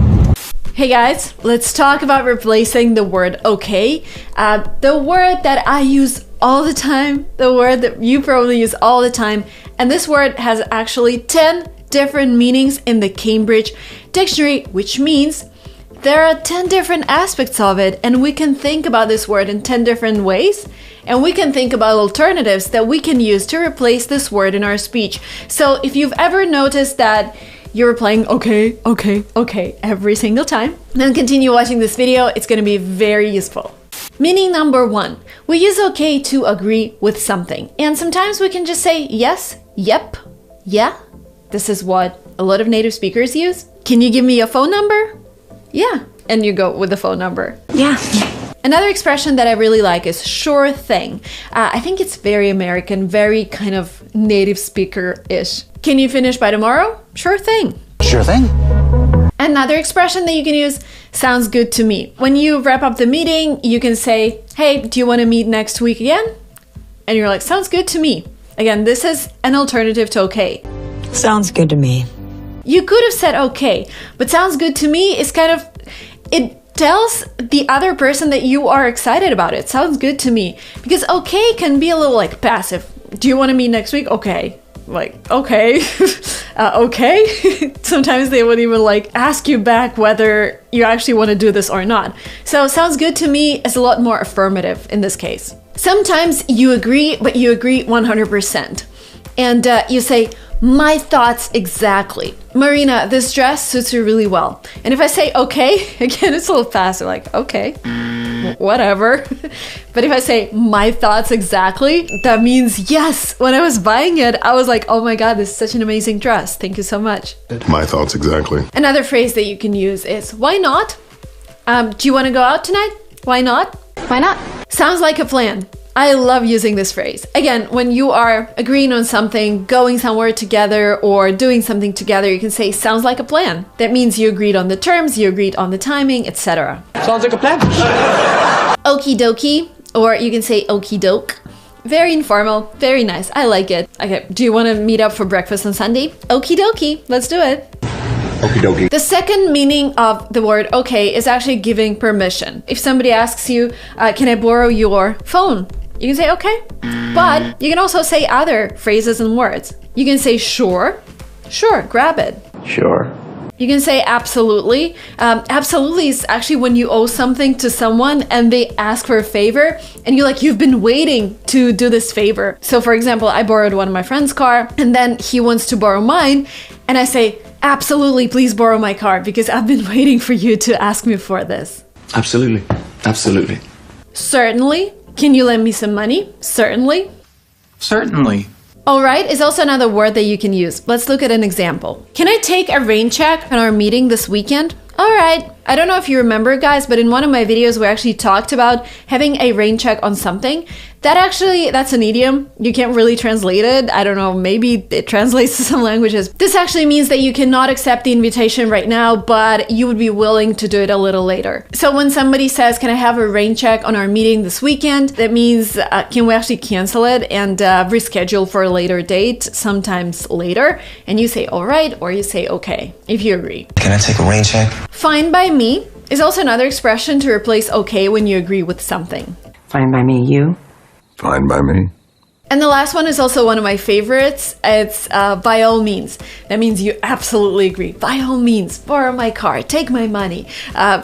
Hey guys, let's talk about replacing the word okay. The word that I use all the time, the word that you probably use all the time, and this word has actually 10 different meanings in the Cambridge Dictionary, which means there are 10 different aspects of it, and we can think about this word in 10 different ways, and we can think about alternatives that we can use to replace this word in our speech. So if you've ever noticed that you're playing okay, okay, okay every single time, then continue watching this video. It's going to be very useful. Meaning number 1, we use okay to agree with something. And sometimes we can just say yes, yep, yeah. This is what a lot of native speakers use. Can you give me a phone number? Yeah. And you go with the phone number. Yeah. Another expression that I really like is sure thing. I think it's very American, very kind of native speaker-ish. Can you finish by tomorrow? Sure thing. Sure thing. Another expression that you can use, sounds good to me. When you wrap up the meeting, you can say, hey, do you want to meet next week again? And you're like, sounds good to me. Again, this is an alternative to okay. Sounds good to me. You could have said okay, but sounds good to me is kind of, it tells the other person that you are excited about it. Sounds good to me. Because okay can be a little like passive. do you want to meet next week? Okay. Like, okay. Okay. Sometimes they would even like ask you back whether you actually want to do this or not. So sounds good to me is a lot more affirmative in this case. Sometimes you agree, but you agree 100%. And you say, my thoughts exactly. Marina, this dress suits you really well. And if I say okay, again, it's a little faster, like, okay, whatever. But if I say my thoughts exactly, that means yes. When I was buying it, I was like, oh my God, this is such an amazing dress. Thank you so much. My thoughts exactly. Another phrase that you can use is, why not? Do you want to go out tonight? Why not? Why not? Sounds like a plan. I love using this phrase. Again, when you are agreeing on something, going somewhere together, or doing something together, you can say, sounds like a plan. That means you agreed on the terms, you agreed on the timing, etc. Sounds like a plan. Okie dokie, or you can say okie doke. Very informal, very nice. I like it. Okay, do you want to meet up for breakfast on Sunday? Okie dokie, let's do it. Okie dokie. The second meaning of the word okay is actually giving permission. If somebody asks you, can I borrow your phone? You can say okay, but you can also say other phrases and words. You can say sure, grab it. Sure. You can say absolutely. Absolutely is actually when you owe something to someone and they ask for a favor and you've been waiting to do this favor. So for example, I borrowed one of my friend's car and then he wants to borrow mine and I say, absolutely, please borrow my car because I've been waiting for you to ask me for this. Absolutely. Absolutely. Certainly. Can you lend me some money? Certainly. Certainly. All right is also another word that you can use. Let's look at an example. Can I take a rain check on our meeting this weekend? All right. I don't know if you remember, guys, but in one of my videos, we actually talked about having a rain check on something. That's an idiom. You can't really translate it. I don't know, maybe it translates to some languages. This actually means that you cannot accept the invitation right now, but you would be willing to do it a little later. So when somebody says, can I have a rain check on our meeting this weekend? That means, can we actually cancel it and reschedule for a later date, sometimes later? And you say, all right, or you say, okay, if you agree. Can I take a rain check? Fine by me is also another expression to replace okay when you agree with something. Fine by me, you? Fine by me. And the last one is also one of my favorites. It's by all means. That means you absolutely agree. By all means, borrow my car, take my money,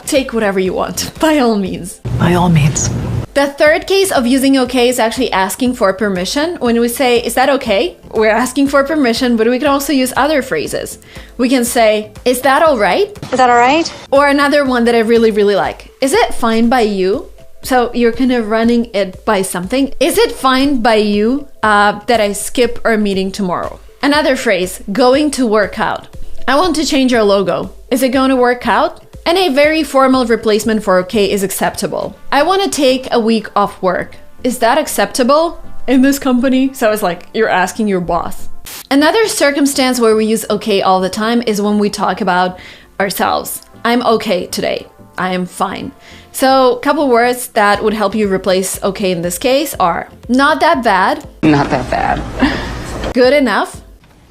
take whatever you want. By all means. By all means. The third case of using okay is actually asking for permission. When we say, is that okay? We're asking for permission, but we can also use other phrases. We can say, is that all right? Is that all right? Or another one that I really, really like. Is it fine by you? So you're kind of running it by something. Is it fine by you that I skip our meeting tomorrow? Another phrase, going to work out. I want to change our logo. Is it going to work out? And a very formal replacement for okay is acceptable. I want to take a week off work. Is that acceptable in this company? So it's like you're asking your boss. Another circumstance where we use okay all the time is when we talk about ourselves. I'm okay today. I am fine. So a couple words that would help you replace okay in this case are not that bad. Not that bad. Good enough.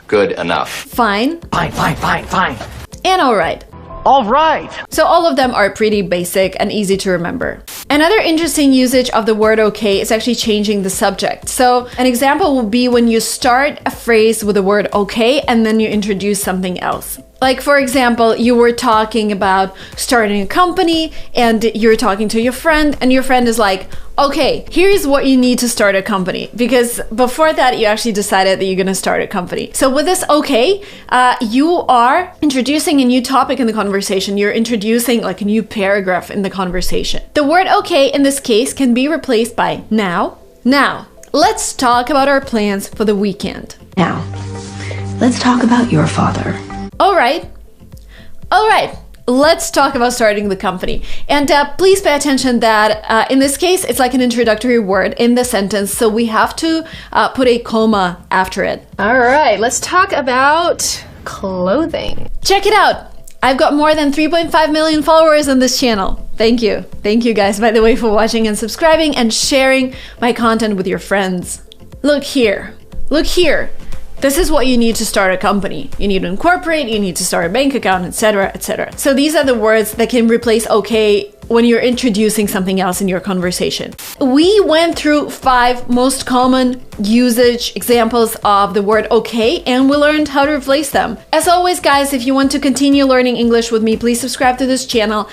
Good enough. Fine. Fine. And all right. All right. So all of them are pretty basic and easy to remember. Another interesting usage of the word okay is actually changing the subject. So an example would be when you start a phrase with the word okay and then you introduce something else. Like, for example, you were talking about starting a company and you're talking to your friend and your friend is like, okay, here's what you need to start a company. Because before that, you actually decided that you're going to start a company. So with this okay, you are introducing a new topic in the conversation. You're introducing like a new paragraph in the conversation. The word okay in this case can be replaced by now. Now, let's talk about our plans for the weekend. Now, let's talk about your father. All right. Let's talk about starting the company. And please pay attention that in this case, it's like an introductory word in the sentence. So we have to put a comma after it. All right, let's talk about clothing. Check it out. I've got more than 3.5 million followers on this channel. Thank you. Thank you guys, by the way, for watching and subscribing and sharing my content with your friends. Look here. This is what you need to start a company. You need to incorporate, you need to start a bank account, etc., etc. So these are the words that can replace okay when you're introducing something else in your conversation. We went through 5 most common usage examples of the word okay, and we learned how to replace them. As always, guys, if you want to continue learning English with me, please subscribe to this channel.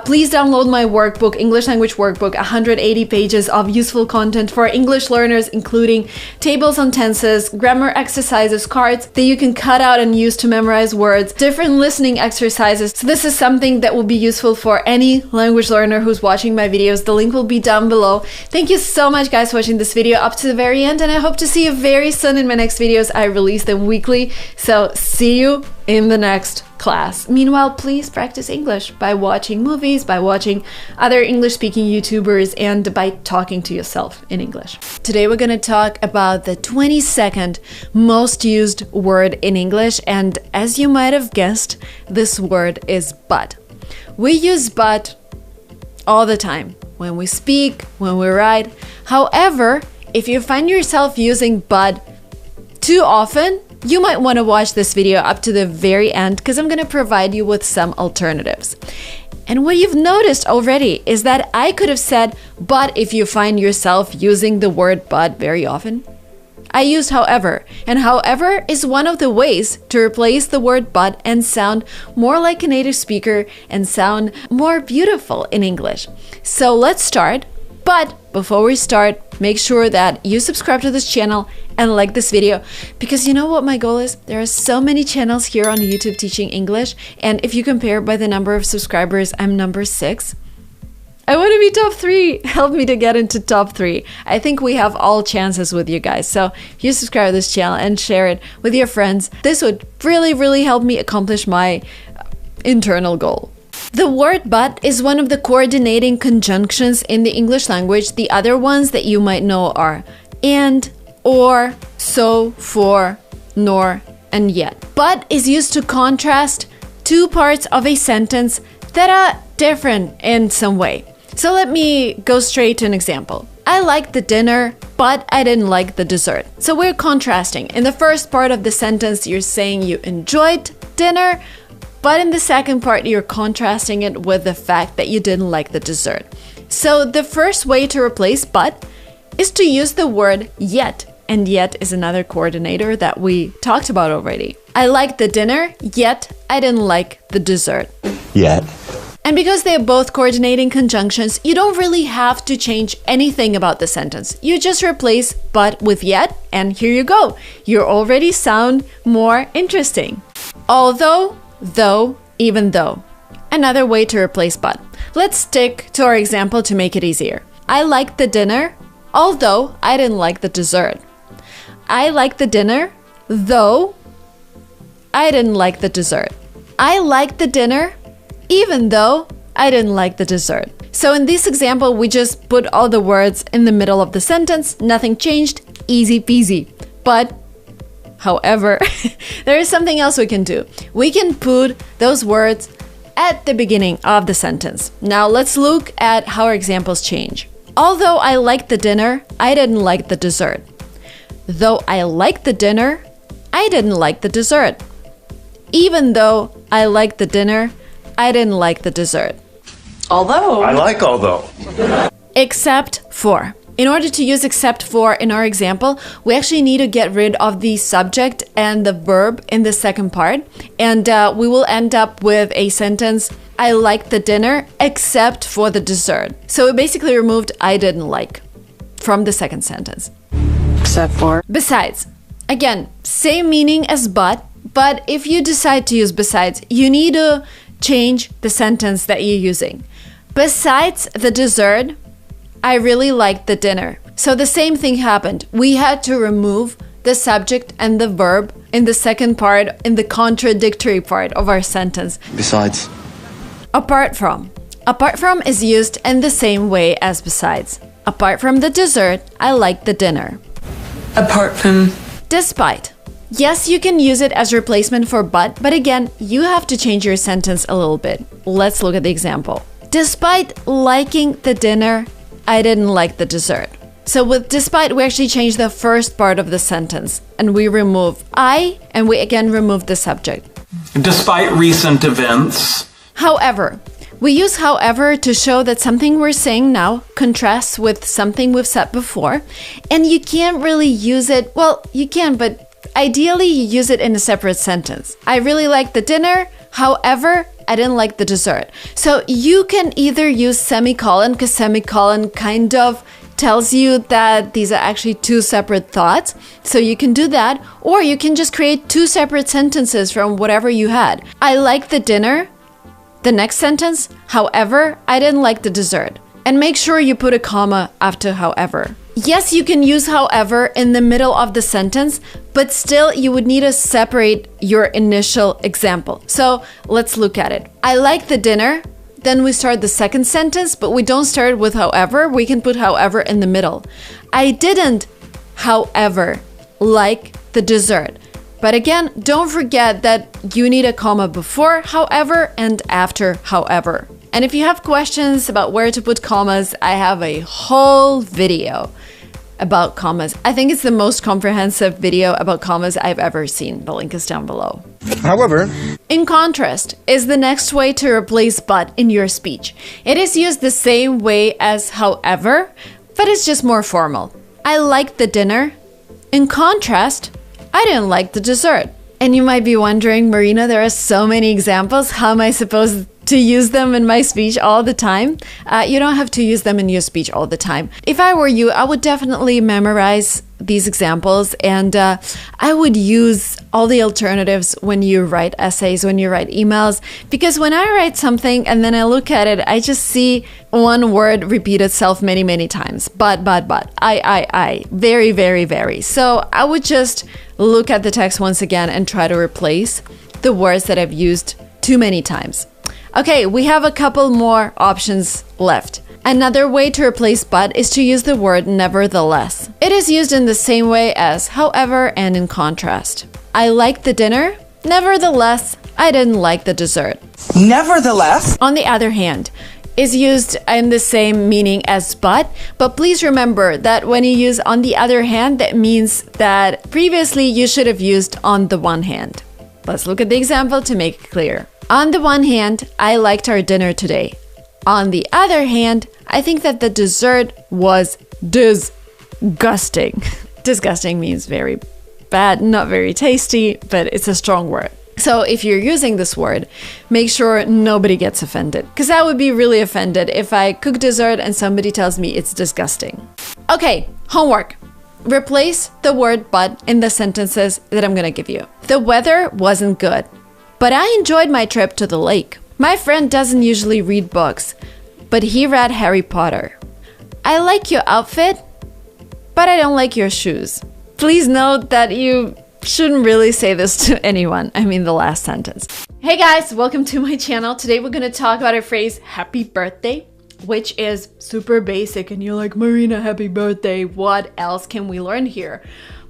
Please download my workbook, English Language Workbook, 180 pages of useful content for English learners, including tables on tenses, grammar exercises, cards that you can cut out and use to memorize words, different listening exercises. So this is something that will be useful for any language learner who's watching my videos. The link will be down below. Thank you so much, guys, for watching this video up to the very end, and I hope to see you very soon in my next videos. I release them weekly, so see you in the next class. Meanwhile, please practice English by watching movies, by watching other English-speaking YouTubers, and by talking to yourself in English. Today we're going to talk about the 22nd most used word in English, and as you might have guessed, this word is but. We use but all the time, when we speak, when we write. However, if you find yourself using but too often, you might want to watch this video up to the very end, because I'm going to provide you with some alternatives. And what you've noticed already is that I could have said but if you find yourself using the word but very often. I used however, and however is one of the ways to replace the word but and sound more like a native speaker and sound more beautiful in English. So let's start. But before we start, make sure that you subscribe to this channel and like this video, because you know what my goal is? There are so many channels here on YouTube teaching English, and if you compare by the number of subscribers, I'm number 6. I want to be top 3. Help me to get into top 3. I think we have all chances with you guys. So if you subscribe to this channel and share it with your friends, this would really, really help me accomplish my internal goal. The word but is one of the coordinating conjunctions in the English language. The other ones that you might know are and, or, so, for, nor, and yet. But is used to contrast 2 parts of a sentence that are different in some way. So let me go straight to an example. I liked the dinner, but I didn't like the dessert. So we're contrasting. In the first part of the sentence, you're saying you enjoyed dinner, but in the second part, you're contrasting it with the fact that you didn't like the dessert. So the first way to replace but is to use the word yet. And yet is another coordinator that we talked about already. I liked the dinner, yet I didn't like the dessert. Yet. And because they're both coordinating conjunctions, you don't really have to change anything about the sentence. You just replace but with yet, and here you go. You already sound more interesting. Although, though, even though. Another way to replace but. Let's stick to our example to make it easier. I liked the dinner, although I didn't like the dessert. I liked the dinner, though I didn't like the dessert. I liked the dinner, even though I didn't like the dessert. So in this example, we just put all the words in the middle of the sentence, nothing changed, easy peasy. But, however, there is something else we can do. We can put those words at the beginning of the sentence. Now let's look at how our examples change. Although I liked the dinner, I didn't like the dessert. Though I liked the dinner, I didn't like the dessert. Even though I liked the dinner, I didn't like the dessert. Although. I like although. Except for. In order to use except for in our example, we actually need to get rid of the subject and the verb in the second part. And we will end up with a sentence, I liked the dinner except for the dessert. So we basically removed I didn't like from the second sentence. Except for. Besides. Again, same meaning as but if you decide to use besides, you need to change the sentence that you're using. Besides the dessert, I really liked the dinner. So the same thing happened. We had to remove the subject and the verb in the second part, in the contradictory part of our sentence. Besides. Apart from. Apart from is used in the same way as besides. Apart from the dessert, I liked the dinner. Apart from. Despite. Yes, you can use it as replacement for but again, you have to change your sentence a little bit. Let's look at the example. Despite liking the dinner, I didn't like the dessert. So with despite, we actually change the first part of the sentence and we remove I and we again remove the subject. Despite recent events. However, We use however to show that something we're saying now contrasts with something we've said before, and you can't really use it, well, you can, but ideally you use it in a separate sentence. I really like the dinner, however, I didn't like the dessert. So you can either use semicolon, because semicolon kind of tells you that these are actually two separate thoughts. So you can do that, or you can just create two separate sentences from whatever you had. I like the dinner. The next sentence, however, I didn't like the dessert. And make sure you put a comma after however. Yes, you can use however in the middle of the sentence, but still you would need to separate your initial example. So let's look at it. I like the dinner. Then we start the second sentence, but we don't start with however. We can put however in the middle. I didn't, however, like the dessert. But again, don't forget that you need a comma before however and after however. And if you have questions about where to put commas, I have a whole video about commas. I think it's the most comprehensive video about commas I've ever seen. The link is down below. However, in contrast is the next way to replace but in your speech. It is used the same way as however, but it's just more formal. I liked the dinner. In contrast, I didn't like the dessert. And you might be wondering, Marina, there are so many examples. How am I supposed to use them in my speech all the time? You don't have to use them in your speech all the time. If I were you, I would definitely memorize these examples, and I would use all the alternatives when you write essays, when you write emails, because when I write something and then I look at it, I just see one word repeat itself many, many times. But, I, very, very, very. So I would just look at the text once again and try to replace the words that I've used too many times. Okay, we have a couple more options left. Another way to replace but is to use the word nevertheless. It is used in the same way as however and in contrast. I liked the dinner. Nevertheless, I didn't like the dessert. Nevertheless, on the other hand, is used in the same meaning as but please remember that when you use on the other hand, that means that previously you should have used on the one hand. Let's look at the example to make it clear. On the one hand, I liked our dinner today. On the other hand, I think that the dessert was disgusting. Disgusting means very bad, not very tasty, but it's a strong word. So if you're using this word, make sure nobody gets offended, because I would be really offended if I cook dessert and somebody tells me it's disgusting. Okay, homework. Replace the word but in the sentences that I'm gonna give you. The weather wasn't good, but I enjoyed my trip to the lake. My friend doesn't usually read books, but he read Harry Potter. I like your outfit, but I don't like your shoes. Please note that you shouldn't really say this to anyone. I mean the last sentence. Hey guys, welcome to my channel. Today we're gonna talk about a phrase, happy birthday, which is super basic, and you're like, Marina, happy birthday, what else can we learn here?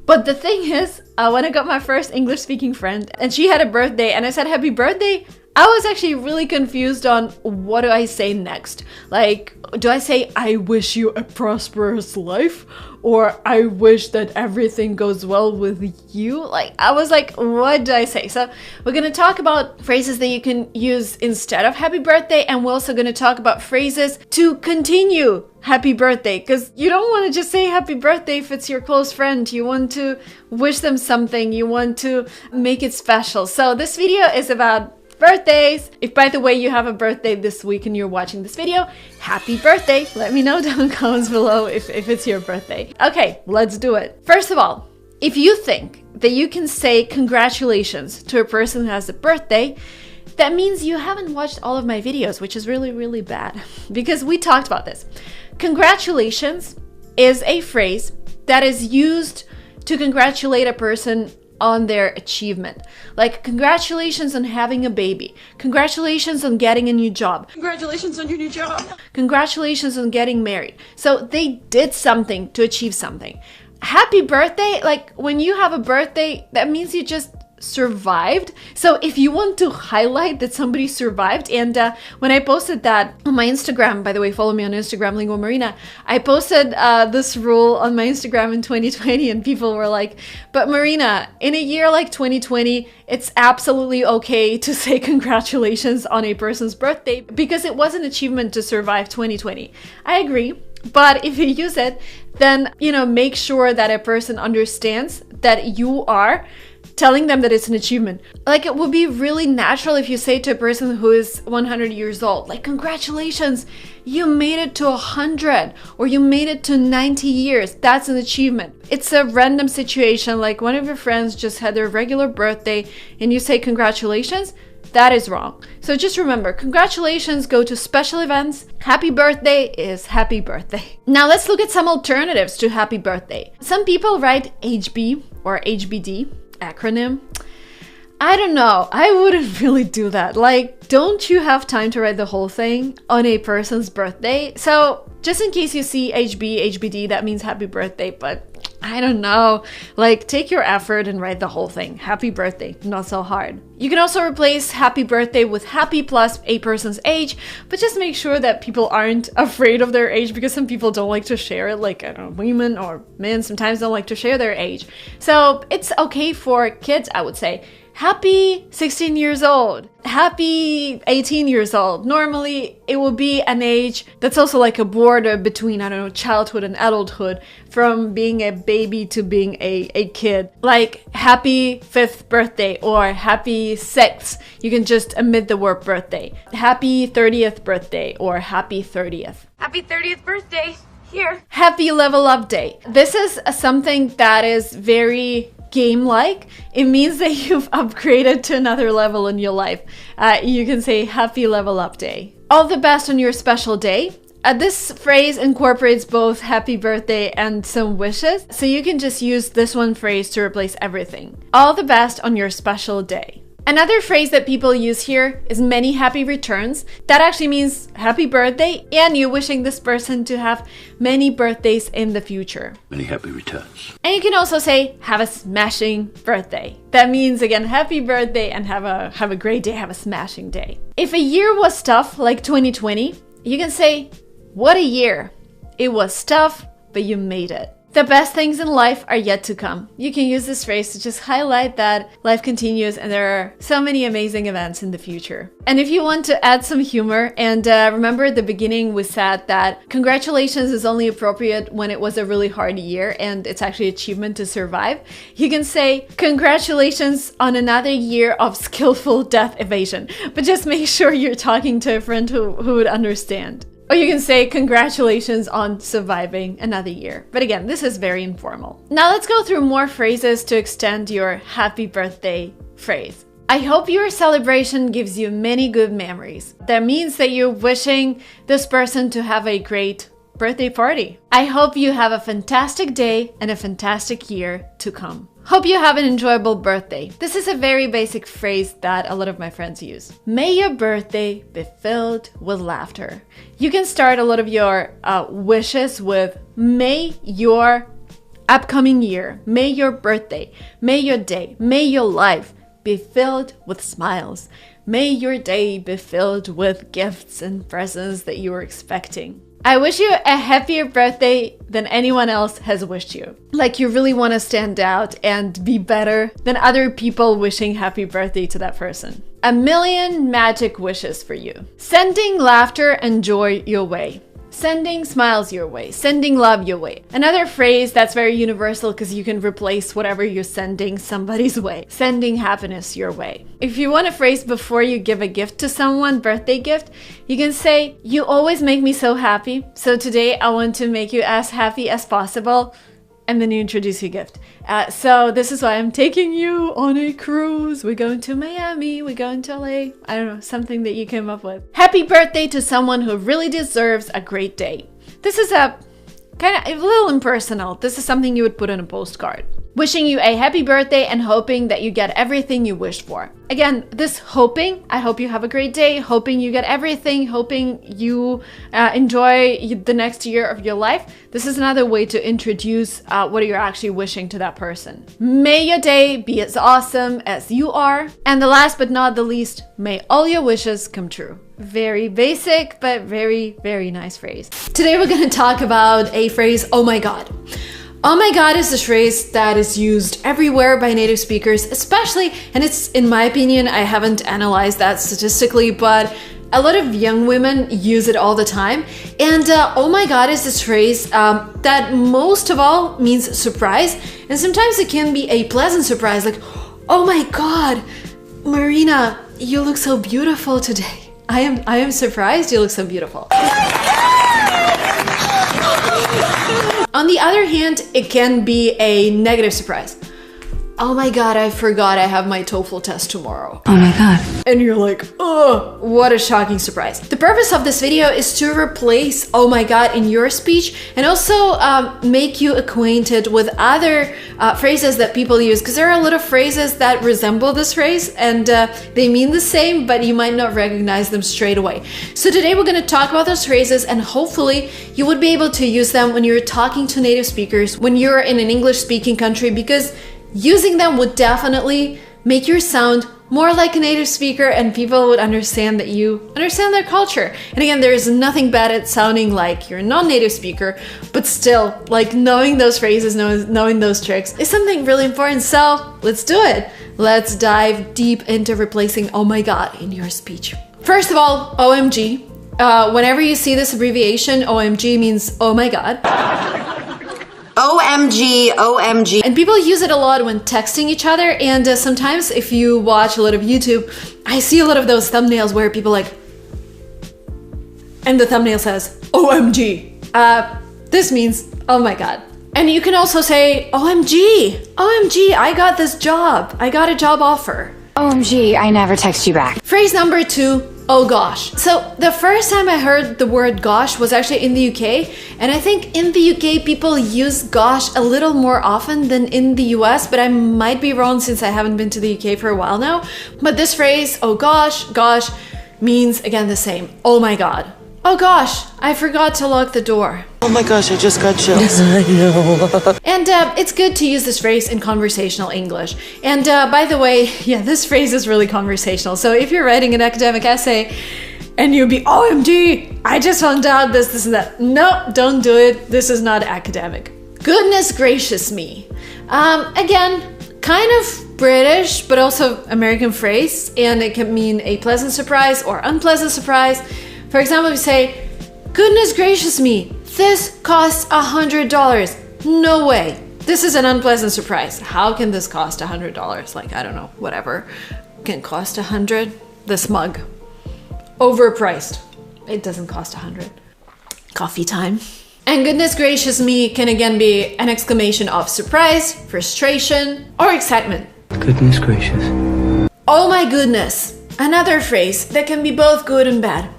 But the thing is, when I got my first English speaking friend and she had a birthday and I said happy birthday, I was actually really confused on what do I say next. Like, do I say I wish you a prosperous life? Or I wish that everything goes well with you? Like, I was like, what do I say? So we're gonna talk about phrases that you can use instead of happy birthday, and we're also gonna talk about phrases to continue happy birthday, because you don't want to just say happy birthday if it's your close friend. You want to wish them something, you want to make it special. So this video is about birthdays. If by the way you have a birthday this week and you're watching this video, happy birthday. Let me know down in the comments below if it's your birthday. Okay, let's do it. First of all, if you think that you can say congratulations to a person who has a birthday, that means you haven't watched all of my videos, which is really, really bad, because we talked about this. Congratulations is a phrase that is used to congratulate a person on their achievement. Like, congratulations on having a baby. Congratulations on getting a new job. Congratulations on your new job. Congratulations on getting married. So they did something to achieve something. Happy birthday, like when you have a birthday, that means you just survived. So if you want to highlight that somebody survived, and when I posted that on my Instagram, by the way, follow me on Instagram, Lingua Marina, I posted this rule on my Instagram in 2020, and people were like, but Marina, in a year like 2020, it's absolutely okay to say congratulations on a person's birthday because it was an achievement to survive 2020. I agree. But if you use it, then, make sure that a person understands that you are telling them that it's an achievement. Like, it would be really natural if you say to a person who is 100 years old, like, congratulations, you made it to 100, or you made it to 90 years. That's an achievement. It's a random situation, like one of your friends just had their regular birthday and you say congratulations. That is wrong. So just remember, congratulations go to special events. Happy birthday is happy birthday. Now let's look at some alternatives to happy birthday. Some people write HB or HBD acronym. I don't know. I wouldn't really do that. Like, don't you have time to write the whole thing on a person's birthday? So just in case you see HB, HBD, that means happy birthday, but I don't know. Like, take your effort and write the whole thing. Happy birthday, not so hard. You can also replace happy birthday with happy plus a person's age, but just make sure that people aren't afraid of their age, because some people don't like to share it, like, I don't know, women or men sometimes don't like to share their age. So it's okay for kids, I would say. Happy 16 years old, happy 18 years old. Normally, it will be an age that's also like a border between, I don't know, childhood and adulthood, from being a baby to being a kid. Like, happy 5th birthday or happy 6th. You can just omit the word birthday. Happy 30th birthday or happy 30th. Happy 30th birthday. Here. Happy level up day. This is something that is very game-like. It means that you've upgraded to another level in your life. You can say happy level up day. All the best on your special day. This phrase incorporates both happy birthday and some wishes, so you can just use this one phrase to replace everything. All the best on your special day. Another phrase that people use here is many happy returns. That actually means happy birthday and you wishing this person to have many birthdays in the future. Many happy returns. And you can also say have a smashing birthday. That means, again, happy birthday and have a great day, have a smashing day. If a year was tough, like 2020, you can say, what a year. It was tough, but you made it. The best things in life are yet to come. You can use this phrase to just highlight that life continues and there are so many amazing events in the future. And if you want to add some humor, and remember at the beginning we said that congratulations is only appropriate when it was a really hard year and it's actually achievement to survive, you can say congratulations on another year of skillful death evasion. But just make sure you're talking to a friend who would understand. Or you can say congratulations on surviving another year. But again, this is very informal. Now let's go through more phrases to extend your happy birthday phrase. I hope your celebration gives you many good memories. That means that you're wishing this person to have a great birthday party. I hope you have a fantastic day and a fantastic year to come. Hope you have an enjoyable birthday. This is a very basic phrase that a lot of my friends use. May your birthday be filled with laughter. You can start a lot of your wishes with may your upcoming year, may your birthday, may your day, may your life be filled with smiles. May your day be filled with gifts and presents that you were expecting. I wish you a happier birthday than anyone else has wished you. Like you really want to stand out and be better than other people wishing happy birthday to that person. A million magic wishes for you. Sending laughter and joy your way. Sending smiles your way, sending love your way. Another phrase that's very universal because you can replace whatever you're sending somebody's way. Sending happiness your way. If you want a phrase before you give a gift to someone, birthday gift, you can say, you always make me so happy, so today I want to make you as happy as possible. And then you introduce your gift. So this is why I'm taking you on a cruise. We're going to Miami. We're going to LA. I don't know, something that you came up with. Happy birthday to someone who really deserves a great day. This is a little impersonal. This is something you would put on a postcard. wishing you a happy birthday and hoping that you get everything you wished for. Again, this hoping, I hope you have a great day, hoping you get everything, hoping you enjoy the next year of your life. This is another way to introduce what you're actually wishing to that person. May your day be as awesome as you are. And the last but not the least, may all your wishes come true. Very basic, but very, very nice phrase. Today we're going to talk about a phrase, oh my God. Oh my God is a phrase that is used everywhere by native speakers, especially, and it's, in my opinion, I haven't analyzed that statistically, but a lot of young women use it all the time. And oh my God is this phrase that most of all means surprise. And sometimes it can be a pleasant surprise, like, oh my God, Marina, you look so beautiful today. I am surprised you look so beautiful. On the other hand, it can be a negative surprise. Oh my God, I forgot I have my TOEFL test tomorrow. Oh my God. And you're like, oh, what a shocking surprise. The purpose of this video is to replace oh my God in your speech and also make you acquainted with other phrases that people use, because there are a lot of phrases that resemble this phrase and they mean the same, but you might not recognize them straight away. So today we're going to talk about those phrases and hopefully you would be able to use them when you're talking to native speakers, when you're in an English speaking country, because using them would definitely make you sound more like a native speaker and people would understand that you understand their culture. And again, there is nothing bad at sounding like you're a non-native speaker, but still, like knowing those phrases, knowing those tricks is something really important. So let's do it. Let's dive deep into replacing oh my God in your speech. First of all, OMG. Whenever you see this abbreviation, OMG means oh my God. OMG, OMG. And people use it a lot when texting each other, and sometimes if you watch a lot of YouTube, I see a lot of those thumbnails where people like, and the thumbnail says, OMG. This means, oh my God. And you can also say, OMG, OMG, I got this job. I got a job offer. OMG, I never text you back. Phrase number 2, oh gosh. So the first time I heard the word gosh was actually in the UK, and I think in the UK people use gosh a little more often than in the US, but I might be wrong since I haven't been to the UK for a while now. But this phrase, oh gosh, means again the same. Oh my God. Oh gosh, I forgot to lock the door. Oh my gosh, I just got chills. I know. And it's good to use this phrase in conversational English. And by the way, yeah, this phrase is really conversational. So if you're writing an academic essay and you'd be, OMG, I just found out this and that. No, don't do it. This is not academic. Goodness gracious me. Again, kind of British, but also American phrase. And it can mean a pleasant surprise or unpleasant surprise. For example, we say, goodness gracious me, this costs $100. No way. This is an unpleasant surprise. How can this cost $100? Like, I don't know, whatever can cost 100. This mug, overpriced. It doesn't cost 100. Coffee time. And goodness gracious me can again be an exclamation of surprise, frustration, or excitement. Goodness gracious. Oh my goodness. Another phrase that can be both good and bad.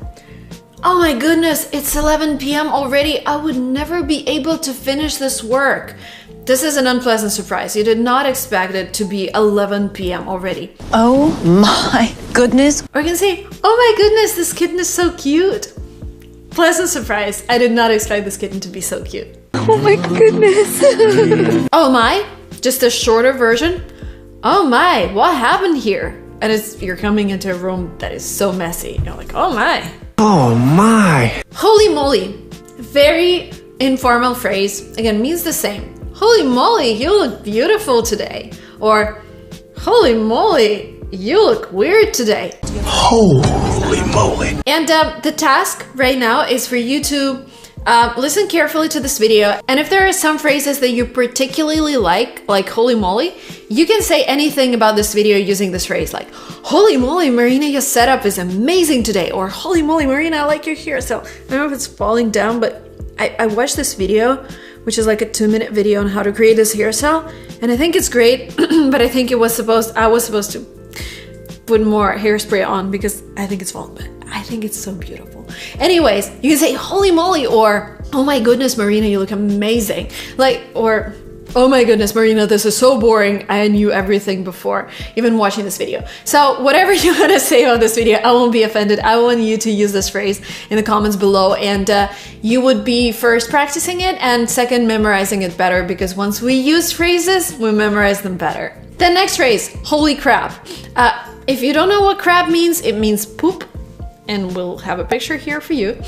Oh my goodness, it's 11 p.m. already. I would never be able to finish this work. This is an unpleasant surprise. You did not expect it to be 11 p.m. already. Oh my goodness. Or you can say, oh my goodness, this kitten is so cute. Pleasant surprise. I did not expect this kitten to be so cute. Oh my goodness. Oh my, just a shorter version. Oh my, what happened here? And you're coming into a room that is so messy. You're like, oh my. Oh my! Holy moly. Very informal phrase. Again, means the same. Holy moly, you look beautiful today. Or, holy moly, you look weird today. Holy moly. And the task right now is for you to listen carefully to this video. And if there are some phrases that you particularly like holy moly, you can say anything about this video using this phrase, like, holy moly, Marina, your setup is amazing today. Or, holy moly, Marina, I like your hair. So I don't know if it's falling down, but I watched this video, which is like a 2-minute video on how to create this hairstyle. And I think it's great, but I think I was supposed to put more hairspray on because I think it's falling, but I think it's so beautiful. Anyways, you can say, holy moly, or, oh my goodness, Marina, you look amazing. Like, or, oh my goodness, Marina, this is so boring. I knew everything before even watching this video. So whatever you want to say about this video, I won't be offended. I want you to use this phrase in the comments below, and you would be first practicing it and second memorizing it better, because once we use phrases, we memorize them better. The next phrase, holy crap. If you don't know what crap means, it means poop, and we'll have a picture here for you.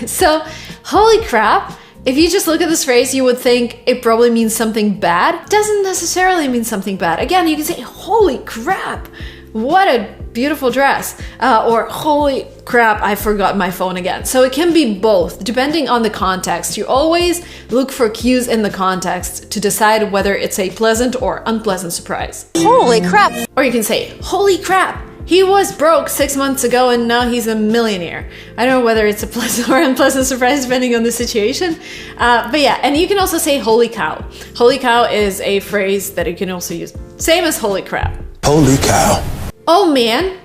So holy crap, if you just look at this phrase, you would think it probably means something bad. It doesn't necessarily mean something bad. Again, you can say, holy crap, what a beautiful dress. Or holy crap, I forgot my phone again. So it can be both, depending on the context. You always look for cues in the context to decide whether it's a pleasant or unpleasant surprise. Holy crap. Or you can say, holy crap, he was broke 6 months ago and now he's a millionaire. I don't know whether it's a pleasant or unpleasant surprise depending on the situation. But yeah, and you can also say holy cow. Holy cow is a phrase that you can also use. Same as holy crap. Holy cow. Oh man,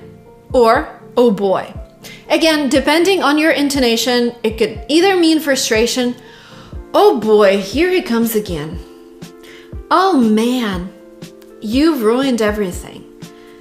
or oh boy. Again, depending on your intonation, it could either mean frustration. Oh boy, here he comes again. Oh man, you've ruined everything.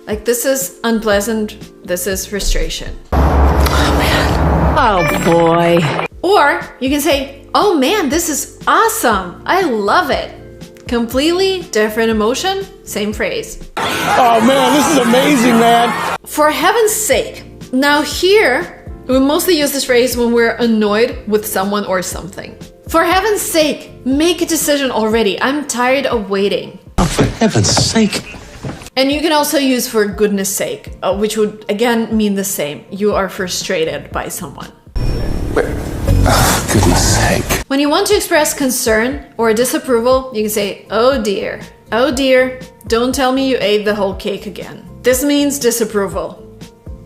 Like, this is unpleasant, this is frustration. Oh man. Oh boy. Or you can say, oh man, this is awesome. I love it. Completely different emotion, same phrase. Oh man, this is amazing, man. For heaven's sake. Now here, we mostly use this phrase when we're annoyed with someone or something. For heaven's sake, make a decision already. I'm tired of waiting. Oh, for heaven's sake. And you can also use for goodness sake, which would again mean the same. You are frustrated by someone. Goodness sake. When you want to express concern or disapproval, you can say, oh dear, don't tell me you ate the whole cake again. This means disapproval.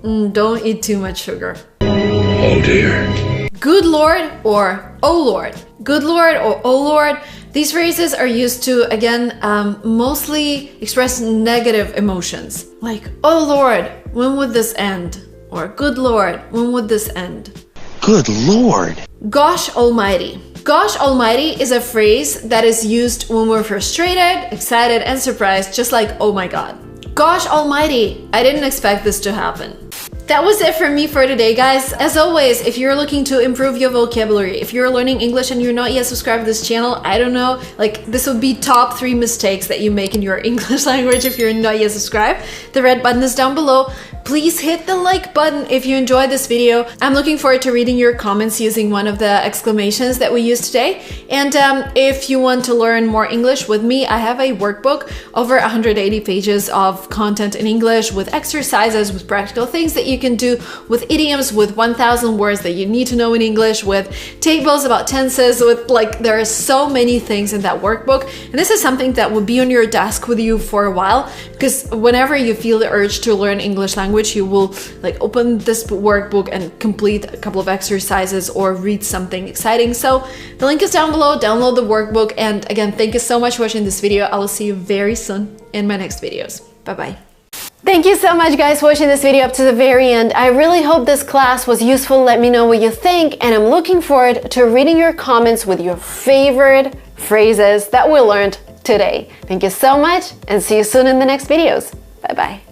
Don't eat too much sugar. Oh dear. Good Lord or oh Lord. Good Lord or oh Lord. These phrases are used to, again, mostly express negative emotions. Like, oh Lord, when would this end? Or good Lord, when would this end? Good Lord. Gosh almighty. Gosh almighty is a phrase that is used when we're frustrated, excited, and surprised, just like, oh my god. Gosh almighty, I didn't expect this to happen. That was it for me for today, guys. As always, if you're looking to improve your vocabulary, if you're learning English and you're not yet subscribed to this channel, I don't know, like, this would be top 3 mistakes that you make in your English language if you're not yet subscribed. The red button is down below. Please hit the like button if you enjoyed this video. I'm looking forward to reading your comments using one of the exclamations that we used today. And if you want to learn more English with me, I have a workbook, over 180 pages of content in English with exercises, with practical things that you can do, with idioms, with 1,000 words that you need to know in English, with tables about tenses, with there are so many things in that workbook. And this is something that will be on your desk with you for a while, because whenever you feel the urge to learn English language, you will open this workbook and complete a couple of exercises or read something exciting. So the link is down below. Download the workbook. And again, thank you so much for watching this video. I will see you very soon in my next videos. Bye-bye. Thank you so much, guys, for watching this video up to the very end. I really hope this class was useful. Let me know what you think, and I'm looking forward to reading your comments with your favorite phrases that we learned today. Thank you so much, and see you soon in the next videos. Bye-bye.